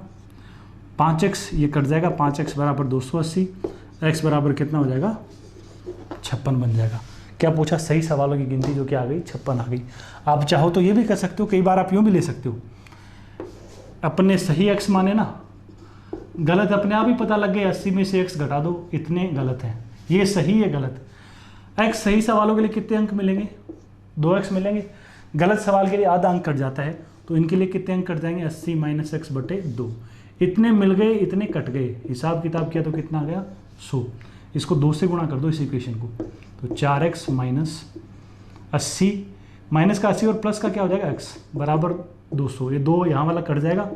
5x, ये कट जाएगा, 5x बराबर 280, x बराबर कितना हो जाएगा, 56 बन जाएगा। क्या पूछा, सही सवालों की गिनती जो कि आ गई 56 आ गई। आप चाहो तो ये भी कर सकते हो, कई बार आप यूँ भी ले सकते हो, अपने सही x माने ना, गलत अपने आप ही पता लग गया, 80 में से x घटा दो, इतने गलत हैं, ये सही है गलत। x सही सवालों के लिए कितने अंक मिलेंगे, 2x मिलेंगे। गलत सवाल के लिए आधा अंक कट जाता है, तो इनके लिए कितने अंक कट जाएंगे, 80 - x/2। इतने मिल गए, इतने कट गए, हिसाब किताब किया तो कितना आ गया, 100। इसको 2 से गुणा कर दो इस इक्वेशन को, तो 4x - 80 माइनस का 80 और प्लस का क्या हो जाएगा, x बराबर 200। ये 2 यहाँ वाला कट जाएगा,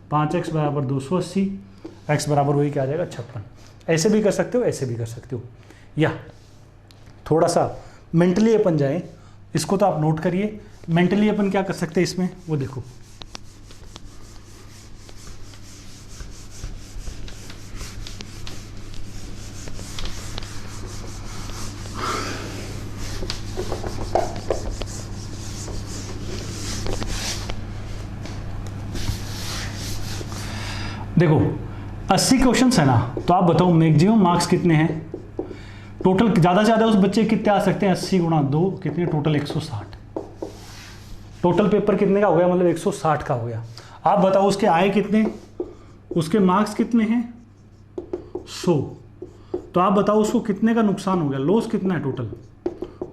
5x बराबर 280, x बराबर वही क्या आ जाएगा, 56। ऐसे भी कर सकते हो, ऐसे भी कर सकते हो, या थोड़ा सा मेंटली अपन जाए, इसको तो आप नोट करिए। मेंटली अपन क्या कर सकते हैं इसमें, वो देखो देखो 80 क्वेश्चंस है ना, तो आप बताओ मैक्सिमम मार्क्स कितने हैं टोटल, ज़्यादा से ज़्यादा उस बच्चे कितने आ सकते हैं, 80 × 2 कितने, टोटल 160। टोटल पेपर कितने का हो गया, मतलब 160 का हो गया। आप बताओ उसके आए कितने, उसके मार्क्स कितने हैं, 100। तो आप बताओ उसको कितने का नुकसान हो गया, लॉस कितना है, टोटल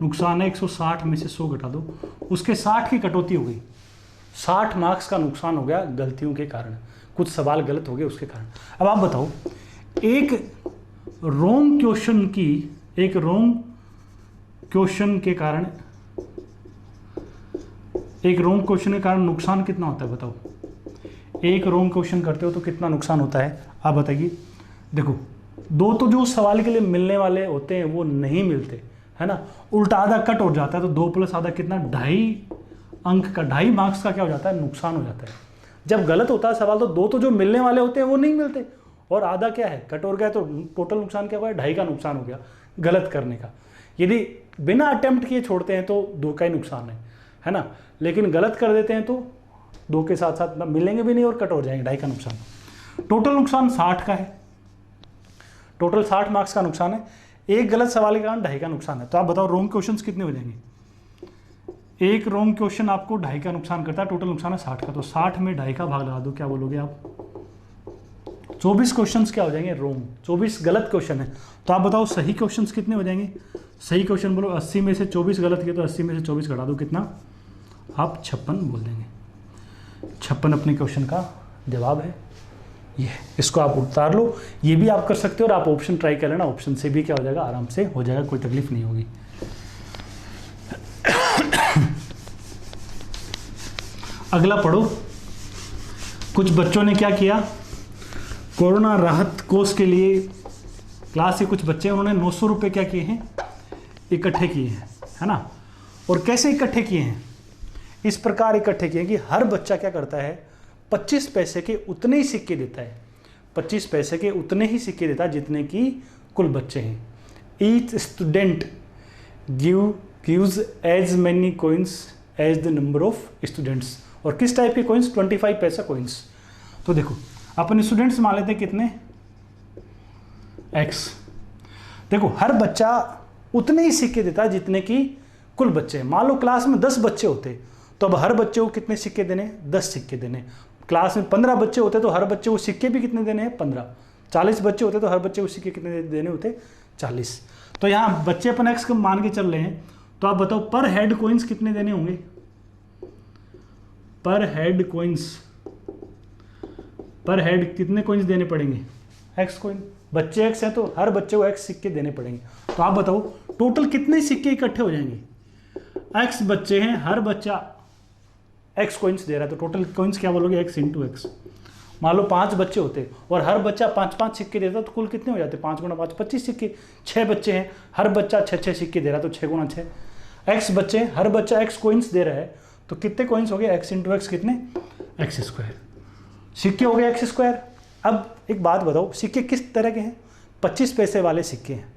नुकसान है 160 में से 100 घटा दो, उसके 60 की कटौती हो गई, 60 मार्क्स का नुकसान हो गया गलतियों के कारण, कुछ सवाल गलत हो गए उसके कारण। अब आप बताओ एक रॉन्ग क्वेश्चन के कारण, एक रॉन्ग क्वेश्चन के कारण नुकसान कितना होता है, बताओ। एक रॉन्ग क्वेश्चन करते हो तो कितना नुकसान होता है, आप बताइए। देखो 2 तो जो सवाल के लिए मिलने वाले होते हैं वो नहीं मिलते, है ना, उल्टा आधा कट हो जाता है तो 2 प्लस आधा कितना, 2.5 अंक का, 2.5 मार्क्स का क्या हो जाता है, नुकसान हो जाता है। जब गलत होता है सवाल तो 2 तो जो मिलने वाले होते हैं वो नहीं मिलते, और आधा क्या है, कट हो गया, तो टोटल नुकसान क्या हुआ, 2.5 का नुकसान हो गया गलत करने का। यदि बिना अटेम्प्ट किए छोड़ते हैं तो 2 का ही नुकसान है ना, लेकिन गलत कर देते हैं तो 2 के साथ साथ मिलेंगे भी नहीं और कट हो जाएंगे, 2.5 का नुकसान। टोटल नुकसान 60 का है, टोटल 60 मार्क्स का नुकसान है, एक गलत सवाल के कारण 2.5 का नुकसान है। तो आप बताओ रॉन्ग क्वेश्चंस कितने हो जाएंगे, एक रॉन्ग क्वेश्चन आपको 2.5 का नुकसान करता है, टोटल नुकसान है 60 का, तो 60 में 2.5 का भाग लगा दो, क्या बोलोगे आप, 24 क्वेश्चंस क्या हो जाएंगे रॉन्ग, 24 गलत क्वेश्चन है। तो आप बताओ सही क्वेश्चंस कितने हो जाएंगे, सही क्वेश्चन बोलो, 80 में से 24 गलत किए तो 80 में से 24 घटा दो, कितना, आप 56 बोल देंगे। 56 अपने क्वेश्चन का जवाब है ये, इसको आप उतार लो, ये भी आप कर सकते हो, और आप ऑप्शन ट्राई कर लेना, ऑप्शन से भी क्या हो जाएगा, आराम से हो जाएगा, कोई तकलीफ नहीं होगी। अगला पढ़ो, कुछ बच्चों ने क्या किया, कोरोना राहत कोष के लिए क्लास के कुछ बच्चे, उन्होंने 900 रुपये क्या किए हैं, इकट्ठे किए हैं, है ना। और कैसे इकट्ठे किए हैं, इस प्रकार इकट्ठे किए कि हर बच्चा क्या करता है, 25 पैसे के उतने ही सिक्के देता है, 25 पैसे के उतने ही सिक्के देता है जितने की कुल बच्चे हैं। Each student gives as many coins as the number of students. और किस टाइप के कोइंस, 25 पैसा कोइंस। तो देखो अपन स्टूडेंट्स मान लेते हैं कितने, x। देखो हर बच्चा उतने ही सिक्के देता है जितने की कुल बच्चे हैं। मान लो क्लास में 10 बच्चे होते तो अब हर बच्चे को कितने सिक्के देने, 10 सिक्के देने। क्लास में 15 बच्चे होते तो हर बच्चे को सिक्के भी कितने देने हैं, 15। 40 बच्चे होते तो हर बच्चे को सिक्के कितने देने होते, 40। तो यहाँ बच्चे अपन x को मान के चल रहे हैं, तो आप बताओ पर हेड कोइंस कितने देने होंगे, पर हेड कोइंस, पर हेड कितने कोइंस देने पड़ेंगे, x कोइन, बच्चे x हैं तो हर बच्चे को x सिक्के देने पड़ेंगे। तो आप बताओ टोटल कितने सिक्के इकट्ठे हो जाएंगे, x बच्चे हैं, हर बच्चा x कोइंस दे रहा है, तो टोटल कोइंस क्या बोलोगे, x इंटू एक्स। मान लो 5 बच्चे होते और हर बच्चा 5-5 सिक्के देता तो कुल कितने हो जाते, 5 गुणा 5 25 सिक्के। 6 बच्चे हैं, हर बच्चा 6-6 सिक्के दे रहा है तो 6 गुणा 6। x बच्चे, हर बच्चा x कोइंस दे रहा है तो कितने कोइंस हो गए, x इंटू एक्स कितने, x स्क्वायर। सिक्के हो गए x स्क्वायर। अब एक बात बताओ, सिक्के किस तरह के हैं, 25 पैसे वाले सिक्के हैं।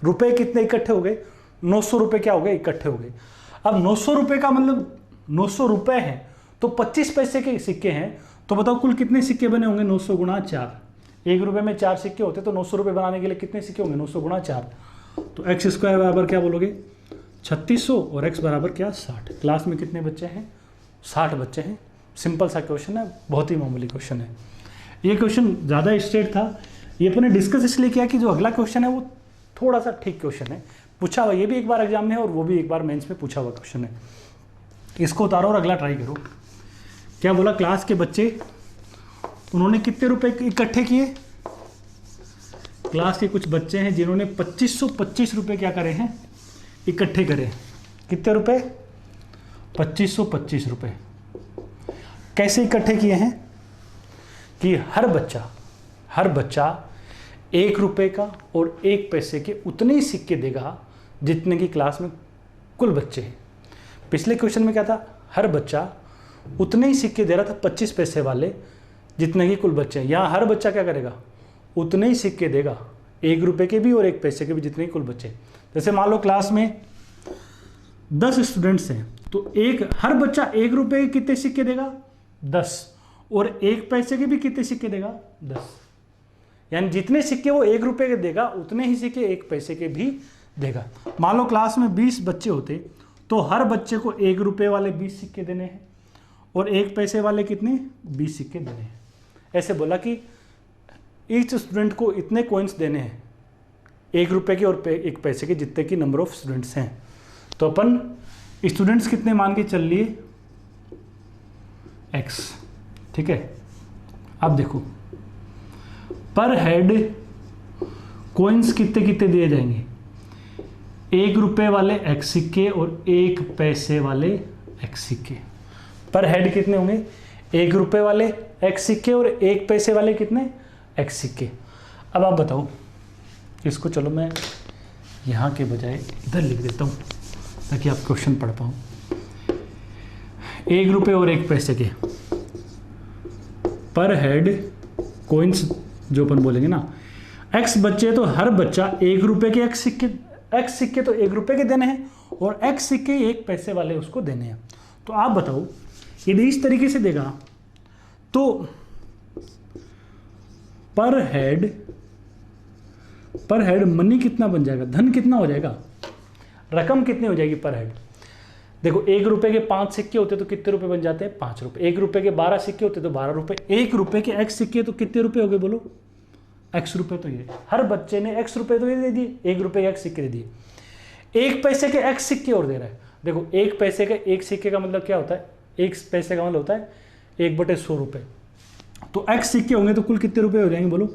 रुपए कितने इकट्ठे हो गए, 900 रुपये क्या हो गए, इकट्ठे हो गए। अब 900 रुपये का मतलब 900 रुपये हैं तो 25 पैसे के सिक्के हैं, तो बताओ कुल कितने सिक्के बने होंगे, 900 गुणा 4। 1 रुपये में 4 सिक्के होते तो 900 रुपये बनाने के लिए कितने सिक्के होंगे, 900 गुणा 4। तो x स्क्वायर बराबर क्या बोलोगे, 3600, और x बराबर क्या, 60। क्लास में कितने बच्चे हैं, 60 बच्चे हैं। सिंपल सा क्वेश्चन है, बहुत ही मामूली क्वेश्चन है। ये क्वेश्चन ज़्यादा स्ट्रेट था, ये अपने डिस्कस इसलिए किया कि जो अगला क्वेश्चन है वो थोड़ा सा ठीक क्वेश्चन है, पूछा हुआ, ये भी एक बार एग्जाम में है और वो भी एक बार मेंस में पूछा हुआ क्वेश्चन है। इसको उतारो और अगला ट्राई करो। क्या बोला, क्लास के बच्चे उन्होंने कितने रुपए इकट्ठे किए, क्लास के कुछ बच्चे हैं जिन्होंने 2525 रुपये क्या करे हैं, इकट्ठे करे। कितने रुपए, 2525 रुपये। कैसे इकट्ठे किए हैं कि हर बच्चा 1 रुपये का और 1 पैसे के उतने ही सिक्के देगा जितने की क्लास में कुल बच्चे हैं। पिछले क्वेश्चन में क्या था, हर बच्चा उतने ही सिक्के दे रहा था 25 पैसे वाले जितने की कुल बच्चे हैं। यहाँ हर बच्चा क्या करेगा, उतने ही सिक्के देगा, 1 रुपये के भी और 1 पैसे के भी जितने की कुल बच्चे। जैसे मान लो क्लास में 10 स्टूडेंट्स हैं तो हर बच्चा 1 रुपये के कितने सिक्के देगा, 10, और 1 पैसे के भी कितने सिक्के देगा, 10। यानी जितने सिक्के वो 1 रुपये के देगा उतने ही सिक्के 1 पैसे के भी देगा। मान लो क्लास में 20 बच्चे होते तो हर बच्चे को 1 रुपये वाले 20 सिक्के देने हैं और 1 पैसे वाले कितने, 20 सिक्के देने हैं। ऐसे बोला कि ईच स्टूडेंट को इतने कॉइन्स देने हैं, 1 रुपये के और 1 पैसे के, जितने की नंबर ऑफ स्टूडेंट्स हैं। तो अपन स्टूडेंट्स कितने मान के चल लिए, x, ठीक है। अब देखो पर हेड कॉइन्स कितने कितने दिए जाएंगे, 1 रुपये वाले x सिक्के और 1 पैसे वाले x सिक्के। पर हेड कितने होंगे, 1 रुपये वाले x सिक्के और 1 पैसे वाले कितने, x सिक्के। अब आप बताओ इसको, चलो मैं यहाँ के बजाय इधर लिख देता हूँ ताकि आप क्वेश्चन पढ़ पाओ। 1 रुपये और 1 पैसे के पर हेड कोइंस जो अपन बोलेंगे ना, x बच्चे तो हर बच्चा 1 रुपये के x सिक्के तो 1 रुपये के देने हैं और x सिक्के 1 पैसे वाले उसको देने हैं। तो आप बताओ यदि इस तरीके से देगा तो पर हेड मनी कितना बन जाएगा, धन कितना हो जाएगा, रकम कितनी हो जाएगी पर हेड। देखो 1 रुपये के 5 सिक्के होते तो कितने रुपए बन जाते हैं, 5 रुपये। 1 रुपये के 12 सिक्के होते तो 12 रुपये। 1 रुपये के x सिक्के तो कितने रुपए हो गए बोलो, x रुपये। तो ये हर बच्चे ने x रुपये तो ये दे दिए, 1 रुपये के x सिक्के दे दिए। 1 पैसे के x सिक्के और दे रहा है। देखो 1 पैसे के 1 सिक्के का मतलब क्या होता है, 1 पैसे का मतलब होता है 1/100 रुपये। तो x सिक्के होंगे तो कुल कितने रुपए हो जाएंगे बोलो,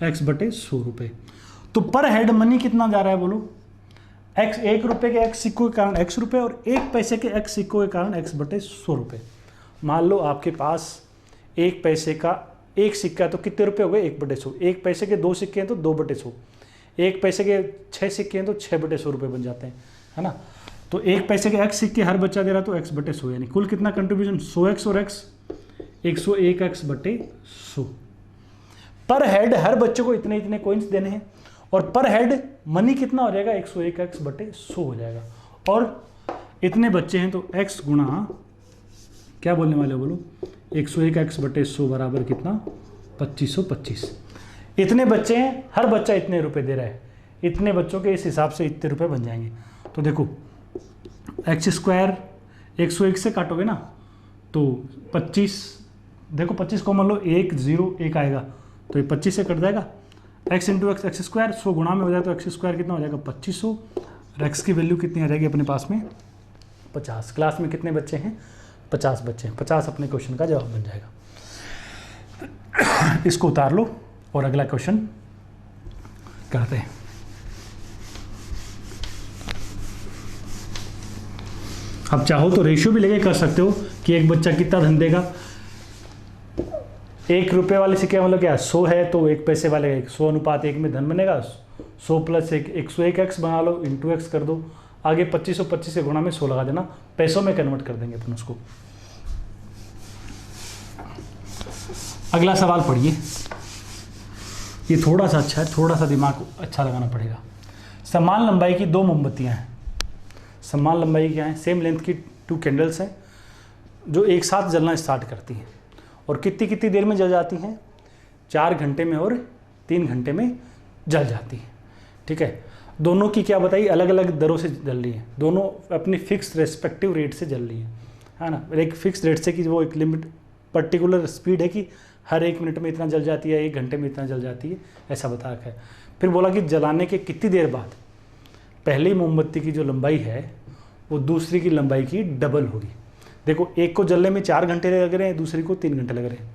x/100 रुपये। तो पर हेड मनी कितना जा रहा है बोलो, 1 रुपये के x सिक्कों के कारण x रुपये और 1 पैसे के x सिक्कों के कारण x/100 रुपये। मान लो आपके पास 1 पैसे का 1 सिक्का है तो कितने रुपये हो गए, 1/100। 1 पैसे के 2 सिक्के हैं तो 2/100। 1 पैसे के 6 सिक्के हैं तो 6/100 रुपये बन जाते हैं, है ना। तो 1 पैसे के x सिक्के हर बच्चा दे रहा तो x/100, यानी कुल कितना कंट्रीब्यूशन 100x और x 101x/100। पर हेड हर बच्चे को इतने इतने कॉइन्स देने हैं और पर हेड मनी कितना हो जाएगा, 101x/100 हो जाएगा। और इतने बच्चे हैं तो x गुणा क्या बोलने वाले हो बोलो, 101x/100 बराबर कितना, 2525। इतने बच्चे हैं, हर बच्चा इतने रुपए दे रहा है, इतने बच्चों के इस हिसाब से इतने रुपए बन जाएंगे। तो देखो x² 101 से काटोगे ना तो 25, देखो 25 को मान लो 1 0 1 आएगा तो ये 25 से कट जाएगा। x × x x², 100 गुणा में हो जाए तो x² कितना हो जाएगा 2500 और x की वैल्यू कितनी आ जाएगी अपने पास में 50। क्लास में कितने बच्चे हैं, 50 बच्चे हैं। 50 अपने क्वेश्चन का जवाब बन जाएगा। इसको उतार लो और अगला क्वेश्चन करते हैं। अब चाहो तो रेशियो भी लेके कर सकते हो कि एक बच्चा कितना धन देगा। 1 रुपये वाले सिक्के मतलब क्या, 100 है तो 1 पैसे वाले 100:1 में धन बनेगा। 100 + 1 101x बना लो, × x कर दो, आगे 2525 से गुणा में 100 लगा देना, पैसों में कन्वर्ट कर देंगे अपन उसको। अगला सवाल पढ़िए, ये थोड़ा सा अच्छा है, थोड़ा सा दिमाग अच्छा लगाना पड़ेगा। समान लंबाई की 2 मोमबत्तियां हैं। समान लंबाई क्या है, सेम लेंथ की 2 कैंडल्स हैं जो एक साथ जलना स्टार्ट करती हैं और कितनी कितनी देर में जल जाती हैं, 4 घंटे में और 3 घंटे में जल जाती हैं। ठीक है, दोनों की क्या बताइए, अलग अलग दरों से जल रही हैं, दोनों अपनी फिक्स रेस्पेक्टिव रेट से जल रही हैं, है ना। एक फिक्स रेट से कि वो एक लिमिट पर्टिकुलर स्पीड है कि हर 1 मिनट में इतना जल जाती है, 1 घंटे में इतना जल जाती है, ऐसा बता रखा है। फिर बोला कि जलाने के कितनी देर बाद पहली मोमबत्ती की जो लंबाई है वो दूसरी की लंबाई की डबल होगी। देखो एक को जलने में 4 घंटे लग रहे हैं, दूसरी को 3 घंटे लग रहे हैं,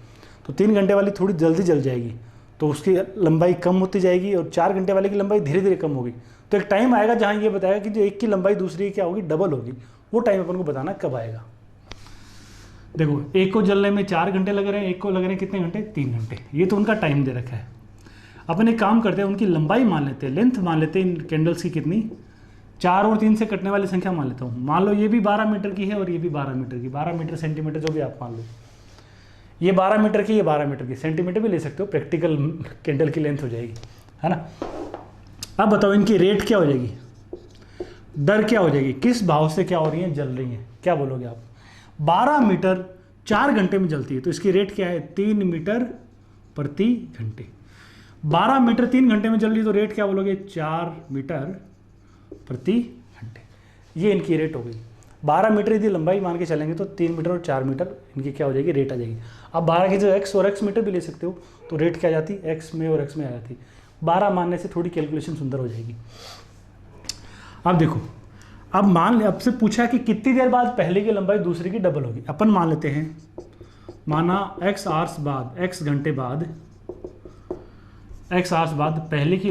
तो 3 घंटे वाली थोड़ी जल्दी जल जाएगी तो उसकी लंबाई कम होती जाएगी और 4 घंटे वाले की लंबाई धीरे धीरे कम होगी। तो एक टाइम आएगा जहाँ ये बताएगा कि जो एक की लंबाई दूसरी की क्या होगी, डबल होगी। वो टाइम अपन को बताना कब आएगा। देखो एक को जलने में 4 घंटे लग रहे हैं, एक को लग रहे हैं कितने घंटे, 3 घंटे। ये तो उनका टाइम दे रखा है। अपन एक काम करते हैं, उनकी लंबाई मान लेते हैं, लेंथ मान लेते हैं इन कैंडल्स की कितनी, 4 और 3 से कटने वाली संख्या मान लेता हूँ। मान लो ये भी 12 मीटर की है और ये भी 12 मीटर की, 12 मीटर सेंटीमीटर जो भी आप मान लो, ये 12 मीटर की, ये 12 मीटर की, सेंटीमीटर भी ले सकते हो, प्रैक्टिकल कैंडल की लेंथ हो जाएगी, है ना। अब बताओ इनकी रेट क्या हो जाएगी, दर क्या हो जाएगी, किस भाव से क्या हो रही है, जल रही हैं, क्या बोलोगे आप। 12 मीटर 4 घंटे में जलती है तो इसकी रेट क्या है, 3 मीटर प्रति घंटे। 12 मीटर 3 घंटे में जल रही है तो रेट क्या बोलोगे, 4 मीटर प्रति घंटे। ये इनकी रेट हो गई। 12 मीटर यदि लंबाई मान के चलेंगे तो 3 मीटर और 4 मीटर इनकी क्या हो जाएगी, रेट आ जाएगी। अब 12 की जो x और x मीटर भी ले सकते हो तो रेट क्या आ जाती, x में और x में आ जाती। 12 मानने से थोड़ी कैलकुलेशन सुंदर हो जाएगी। अब देखो, अब मान ले, अब से पूछा कि कितनी देर बाद पहले की लंबाई दूसरी की डबल होगी। अपन मान लेते हैं, माना x आवर्स बाद, x घंटे बाद, x आवर्स बाद पहले की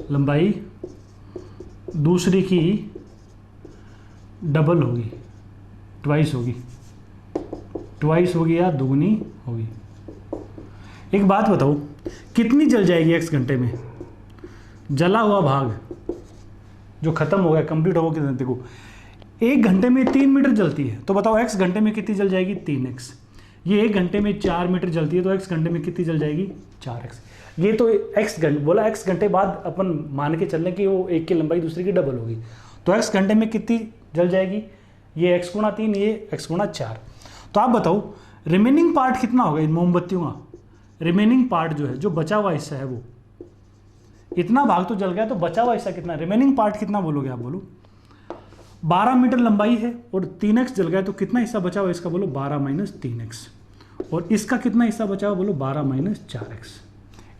लंबाई दूसरी की डबल होगी, ट्वाइस होगी या दुगनी होगी। एक बात बताओ, कितनी जल जाएगी x घंटे में? जला हुआ भाग जो खत्म हो गया, कंप्लीट हो गया, देखो 1 घंटे में 3 मीटर जलती है, तो बताओ x घंटे में कितनी जल जाएगी? 3x। ये 1 घंटे में 4 मीटर जलती है, तो x घंटे में कितनी जल जाएगी? 4x। ये तो x घंटे बोला, x घंटे बाद अपन मान के चलने की वो एक की लंबाई दूसरी की डबल होगी, तो x घंटे में कितनी जल जाएगी? ये x गुणा 3, ये x गुणा 4। तो आप बताओ रिमेनिंग पार्ट कितना होगा इन मोमबत्तियों का? रिमेनिंग पार्ट जो है, जो बचा हुआ हिस्सा है, वो इतना भाग तो जल गया, तो बचा हुआ हिस्सा कितना? रिमेनिंग पार्ट कितना बोलोगे आप? बोलो 12 मीटर लंबाई है और 3x जल गया, तो कितना हिस्सा बचा हुआ इसका? बोलो 12 माइनस 3x। और इसका कितना हिस्सा बचा हुआ? बोलो 12 माइनस 4x।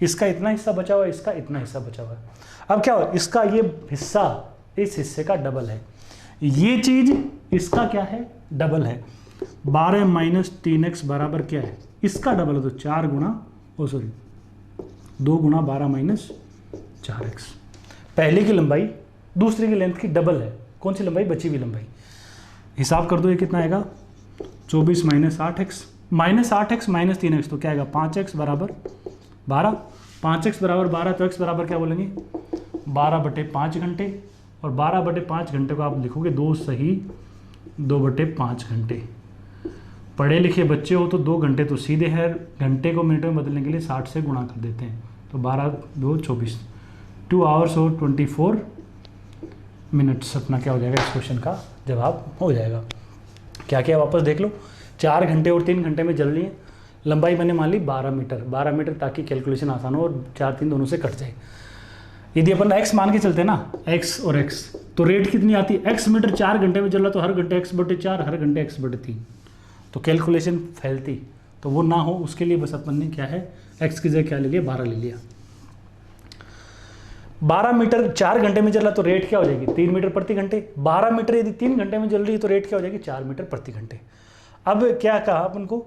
इसका इतना हिस्सा बचा हुआ है, इसका इतना हिस्सा बचा हुआ है। अब क्या हो, इसका ये हिस्सा इस हिस्से का डबल है, ये चीज इसका क्या है? डबल है। 12 माइनस 3x बराबर क्या है? इसका डबल है, तो 4 गुणा 2 गुणा 12 माइनस 4x। पहले की लंबाई दूसरे की लेंथ की डबल है। कौन सी लंबाई? बची हुई लंबाई। हिसाब कर दो, ये कितना आएगा? 24 minus 8x, minus 8x minus 3x, तो क्या आएगा? 5x बराबर 12। 5x बराबर 12, तो x बराबर क्या बोलेंगे? 12/5 घंटे। और 12/5 घंटे को आप लिखोगे 2 सही 2/5 घंटे। पढ़े लिखे बच्चे हो तो 2 घंटे तो सीधे है, घंटे को मिनटों में बदलने के लिए 60 से गुणा कर देते हैं, तो 12 2 24, 2 आवर्स और 24 मिनट्स अपना क्या हो जाएगा? इस क्वेश्चन का जवाब हो जाएगा। क्या क्या वापस देख लो, 4 घंटे और 3 घंटे में जल रही है, लंबाई मैंने मान ली 12 मीटर, ताकि कैलकुलेशन आसान हो और 4 3 दोनों से कट जाए। यदि अपन x मान के चलते हैं ना, x और x, तो रेट कितनी आती है? x मीटर 4 घंटे में जल रहा, तो हर घंटे x/4, हर घंटे x/3, तो कैलकुलेशन फैलती, तो वो ना हो उसके लिए बस अपन ने क्या है, x की जगह क्या ले लिया? 12 ले लिया। 12 मीटर 4 घंटे में जल रहा, तो रेट क्या हो जाएगी? 3 मीटर प्रति घंटे। 12 मीटर यदि 3 घंटे में जल रही है, तो रेट क्या हो जाएगी? 4 मीटर प्रति घंटे। अब क्या कहा अपन को,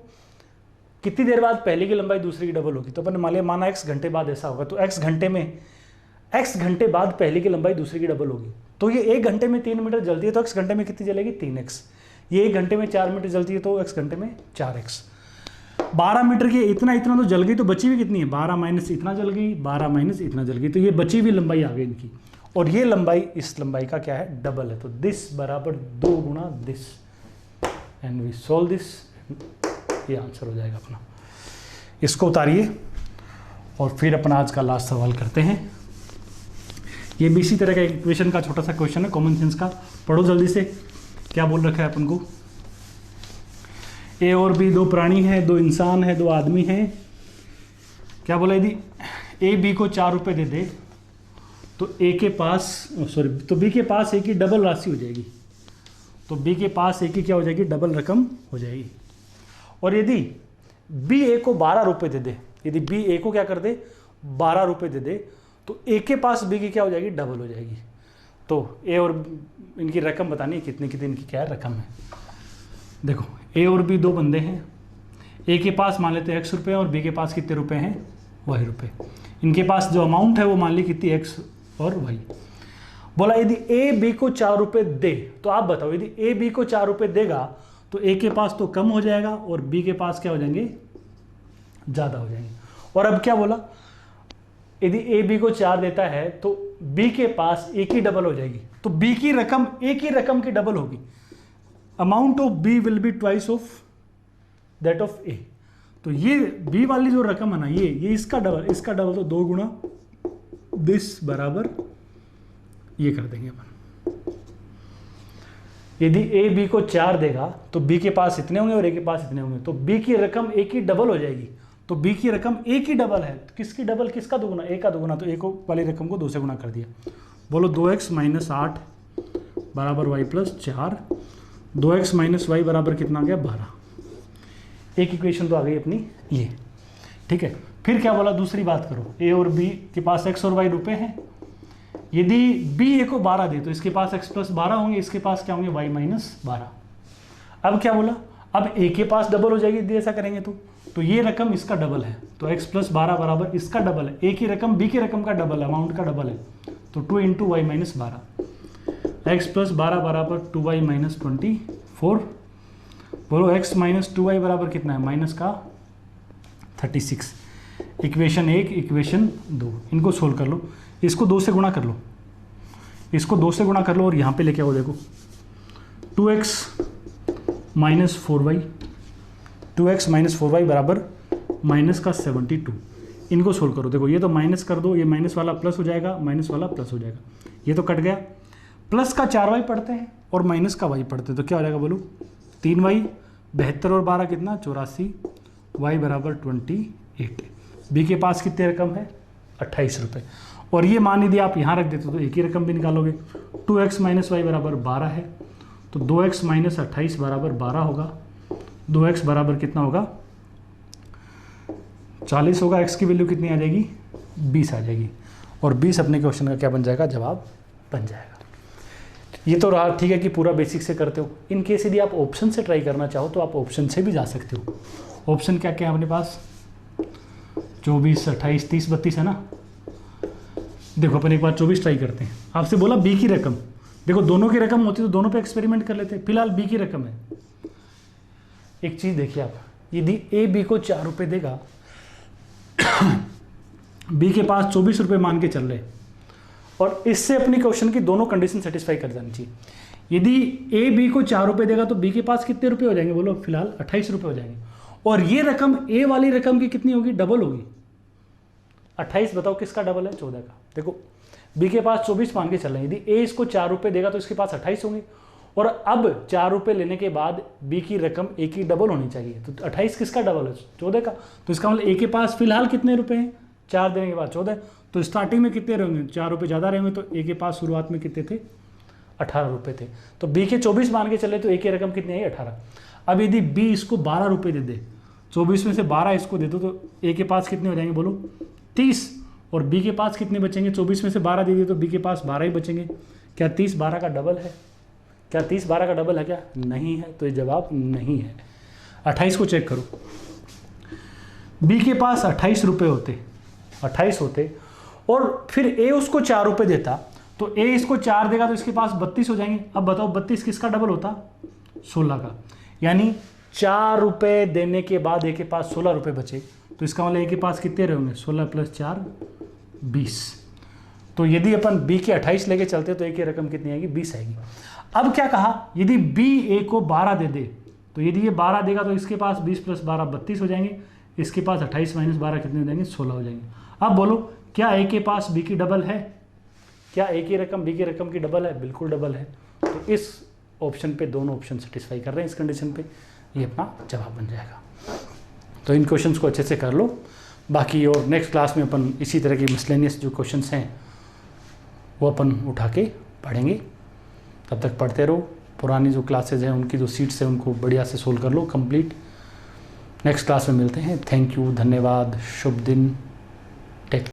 कितनी देर बाद पहले की लंबाई दूसरी की डबल होगी? तो अपन ने मान लिया, माना x घंटे बाद ऐसा होगा, तो x घंटे बाद पहले की लंबाई दूसरी की डबल होगी। तो ये 1 घंटे में 3 मीटर जलती है, तो x घंटे में कितनी जलेगी? 3x। ये 1 घंटे में 4 मीटर जलती है, तो x घंटे में 4x। 12 मीटर की इतना तो जल गई, तो बची हुई कितनी है? 12 माइनस इतना जल गई, 12 माइनस इतना जल गई, तो ये बची हुई लंबाई आ गई इनकी, और ये लंबाई इस लंबाई का क्या है? डबल है। तो दिस बराबर 2 गुणा this, and we solve this, ये आंसर हो जाएगा अपना। इसको उतारिए और फिर अपना आज का लास्ट सवाल करते हैं। ये भी इसी तरह का इक्वेशन का छोटा सा क्वेश्चन है, कॉमन सेंस का, पढ़ो जल्दी से। क्या बोल रखा है अपन को? ए और बी 2 प्राणी हैं, 2 इंसान हैं, 2 आदमी हैं। क्या बोला? यदि ए बी को 4 रुपये दे दे, तो ए के पास तो बी के पास ए की डबल राशि हो जाएगी, तो बी के पास ए की क्या हो जाएगी? डबल रकम हो जाएगी। और यदि बी ए को 12 रुपये दे दे, यदि बी ए को क्या कर दे? 12 रुपये दे दे, तो ए के पास बी की क्या हो जाएगी? डबल हो जाएगी। तो ए और इनकी रकम बतानी है, कितनी कितनी इनकी क्या रकम है। देखो ए और बी 2 बंदे हैं, ए के पास मान लेते हैं x रुपये और बी के पास कितने रुपए हैं? y रुपये। इनके पास जो अमाउंट है वो मान ली कितनी? x और y। बोला यदि ए बी को 4 रुपये दे, तो आप बताओ यदि ए बी को 4 रुपये देगा, तो ए के पास तो कम हो जाएगा और बी के पास क्या हो जाएंगे? ज़्यादा हो जाएंगे। और अब क्या बोला? यदि ए बी को 4 देता है, तो बी के पास ए की डबल हो जाएगी, तो बी की रकम ए की रकम की डबल होगी। Amount of B will be twice of that of A. तो ये बी वाली जो रकम है ना, ये इसका डबल, तो 2 गुणा दिस बराबर ये कर देंगे अपन। यदि ए बी को 4 देगा, तो बी के पास इतने होंगे और ए के पास इतने होंगे, तो बी की रकम ए की डबल हो जाएगी। तो बी की रकम ए की डबल है, तो किसकी डबल? किसका दोगुना? ए का दोगुना। तो ए को वाली रकम को 2 से गुना कर दिया। बोलो 2x माइनस 8 बराबर y plus 4। 2x minus Y बराबर कितना आ गया? 12। एक इक्वेशन तो आ गई अपनी ये, ठीक है। फिर क्या बोला? दूसरी बात करो, ए और बी के पास x और y रुपए हैं। यदि बी ए को 12 दे, तो इसके पास x प्लस 12 होंगे, इसके पास क्या होंगे? y minus 12। अब क्या बोला? अब ए के पास डबल हो जाएगी यदि ऐसा करेंगे तो ये रकम इसका डबल है, तो x प्लस 12 बराबर इसका डबल है। ए की रकम बी की रकम का डबल है, अमाउंट का डबल है, तो 2 into y minus 12। x plus 12 बराबर 2y माइनस 24। बोलो x माइनस 2y बराबर कितना है? माइनस का 36। इक्वेशन 1 इक्वेशन 2 इनको सोल्व कर लो, इसको 2 से गुणा कर लो, इसको 2 से गुणा कर लो और यहाँ पे लेके आओ, देखो 2x minus 4y, 2x minus 4y बराबर माइनस का 72, इनको सोल्व करो। देखो ये तो माइनस कर दो, ये माइनस वाला प्लस हो जाएगा, माइनस वाला प्लस हो जाएगा, ये तो कट गया। प्लस का 4y पढ़ते हैं और माइनस का y पढ़ते हैं, तो क्या हो जाएगा बोलो, 3y, 72 और 12 कितना 84, y बराबर 28। बी के पास कितने रकम है 28 रुपये, और ये मान यदि आप यहाँ रख देते तो एक ही रकम भी निकालोगे। 2x माइनस वाई बराबर 12 है, तो 2x माइनस 28 बराबर 12 होगा। 2x बराबर कितना होगा 40 होगा, x की वैल्यू कितनी आ जाएगी 20 आ जाएगी, और 20 अपने क्वेश्चन का क्या बन जाएगा, जवाब बन जाएगा। ये तो रहा ठीक है कि पूरा बेसिक से करते हो। इन केस यदि आप ऑप्शन से ट्राई करना चाहो तो आप ऑप्शन से भी जा सकते हो। ऑप्शन क्या क्या है अपने पास, 24, 28, 30, 32 है ना। देखो अपन एक बार 24 ट्राई करते हैं। आपसे बोला बी की रकम, देखो दोनों की रकम होती तो दोनों पे एक्सपेरिमेंट कर लेते। फिलहाल बी की रकम है। एक चीज देखिए आप, यदि ए बी को 4 रुपये देगा, बी के पास 24 रुपये मान के चल रहे, और इससे अपनी क्वेश्चन की दोनों कंडीशन सेटिस्फाई कर जानी चाहिए। यदि ए बी को 4 रुपये देगा तो बी के पास कितने रुपये हो जाएंगे बोलो, फिलहाल 28 रुपये हो जाएंगे, और ये रकम ए वाली रकम की कितनी होगी, डबल होगी। 28 बताओ किसका डबल है, 14 का। देखो बी के पास 24 मान के चल रहे हैं, यदि ए इसको 4 रुपये देगा तो इसके पास 28 होंगे, और अब 4 रुपये लेने के बाद बी की रकम ए की डबल होनी चाहिए, तो 28 किसका डबल है, 14 का। तो इसका मतलब ए के पास फिलहाल कितने रुपए हैं, 4 देने के बाद 14, तो स्टार्टिंग में कितने रहेंगे, 4 रुपये ज़्यादा रहेंगे, तो ए के पास शुरुआत में कितने थे, 18 रुपये थे। तो बी के 24 मान के चले तो ए की रकम कितनी आई, 18। अब यदि बी इसको 12 रुपये दे दे, 24 में से 12 इसको दे दो, तो ए के पास कितने हो जाएंगे बोलो, 30, और बी के पास कितने बचेंगे, 24 में से 12 दे दिए तो बी के पास 12 ही बचेंगे। क्या 30 12 का डबल है, क्या 30 12 का डबल है, क्या नहीं है, तो ये जवाब नहीं है। 28 को चेक करो, बी के पास 28 रुपये होते, 28 होते, और फिर ए उसको 4 रुपये देता, तो ए इसको 4 देगा तो इसके पास 32 हो जाएंगे। अब बताओ 32 किसका डबल होता, 16 का। यानी 4 रुपये देने के बाद ए के पास 16 रुपये बचे, तो इसका मतलब ए के पास कितने रहेंगे, 16 + 4 20। तो यदि अपन बी के 28 लेके चलते तो ए की रकम कितनी आएगी, 20 आएगी। अब क्या कहा, यदि बी ए को 12 दे दे, तो यदि ये 12 देगा तो इसके पास 20 + 12 32 हो जाएंगे, इसके पास 28 - 12 कितने हो जाएंगे, 16 हो जाएंगे। अब बोलो क्या ए के पास बी की डबल है, क्या ए की रकम बी की रकम की डबल है, बिल्कुल डबल है। तो इस ऑप्शन पे दोनों ऑप्शन सेटिस्फाई कर रहे हैं, इस कंडीशन पे ये अपना जवाब बन जाएगा। तो इन क्वेश्चंस को अच्छे से कर लो, बाकी और नेक्स्ट क्लास में अपन इसी तरह की मिसलेनियस जो क्वेश्चंस हैं वो अपन उठा के पढ़ेंगे। तब तक पढ़ते रहो, पुरानी जो क्लासेज हैं उनकी जो सीट्स हैं उनको बढ़िया से सोल्व कर लो कंप्लीट। नेक्स्ट क्लास में मिलते हैं। थैंक यू, धन्यवाद, शुभ दिन।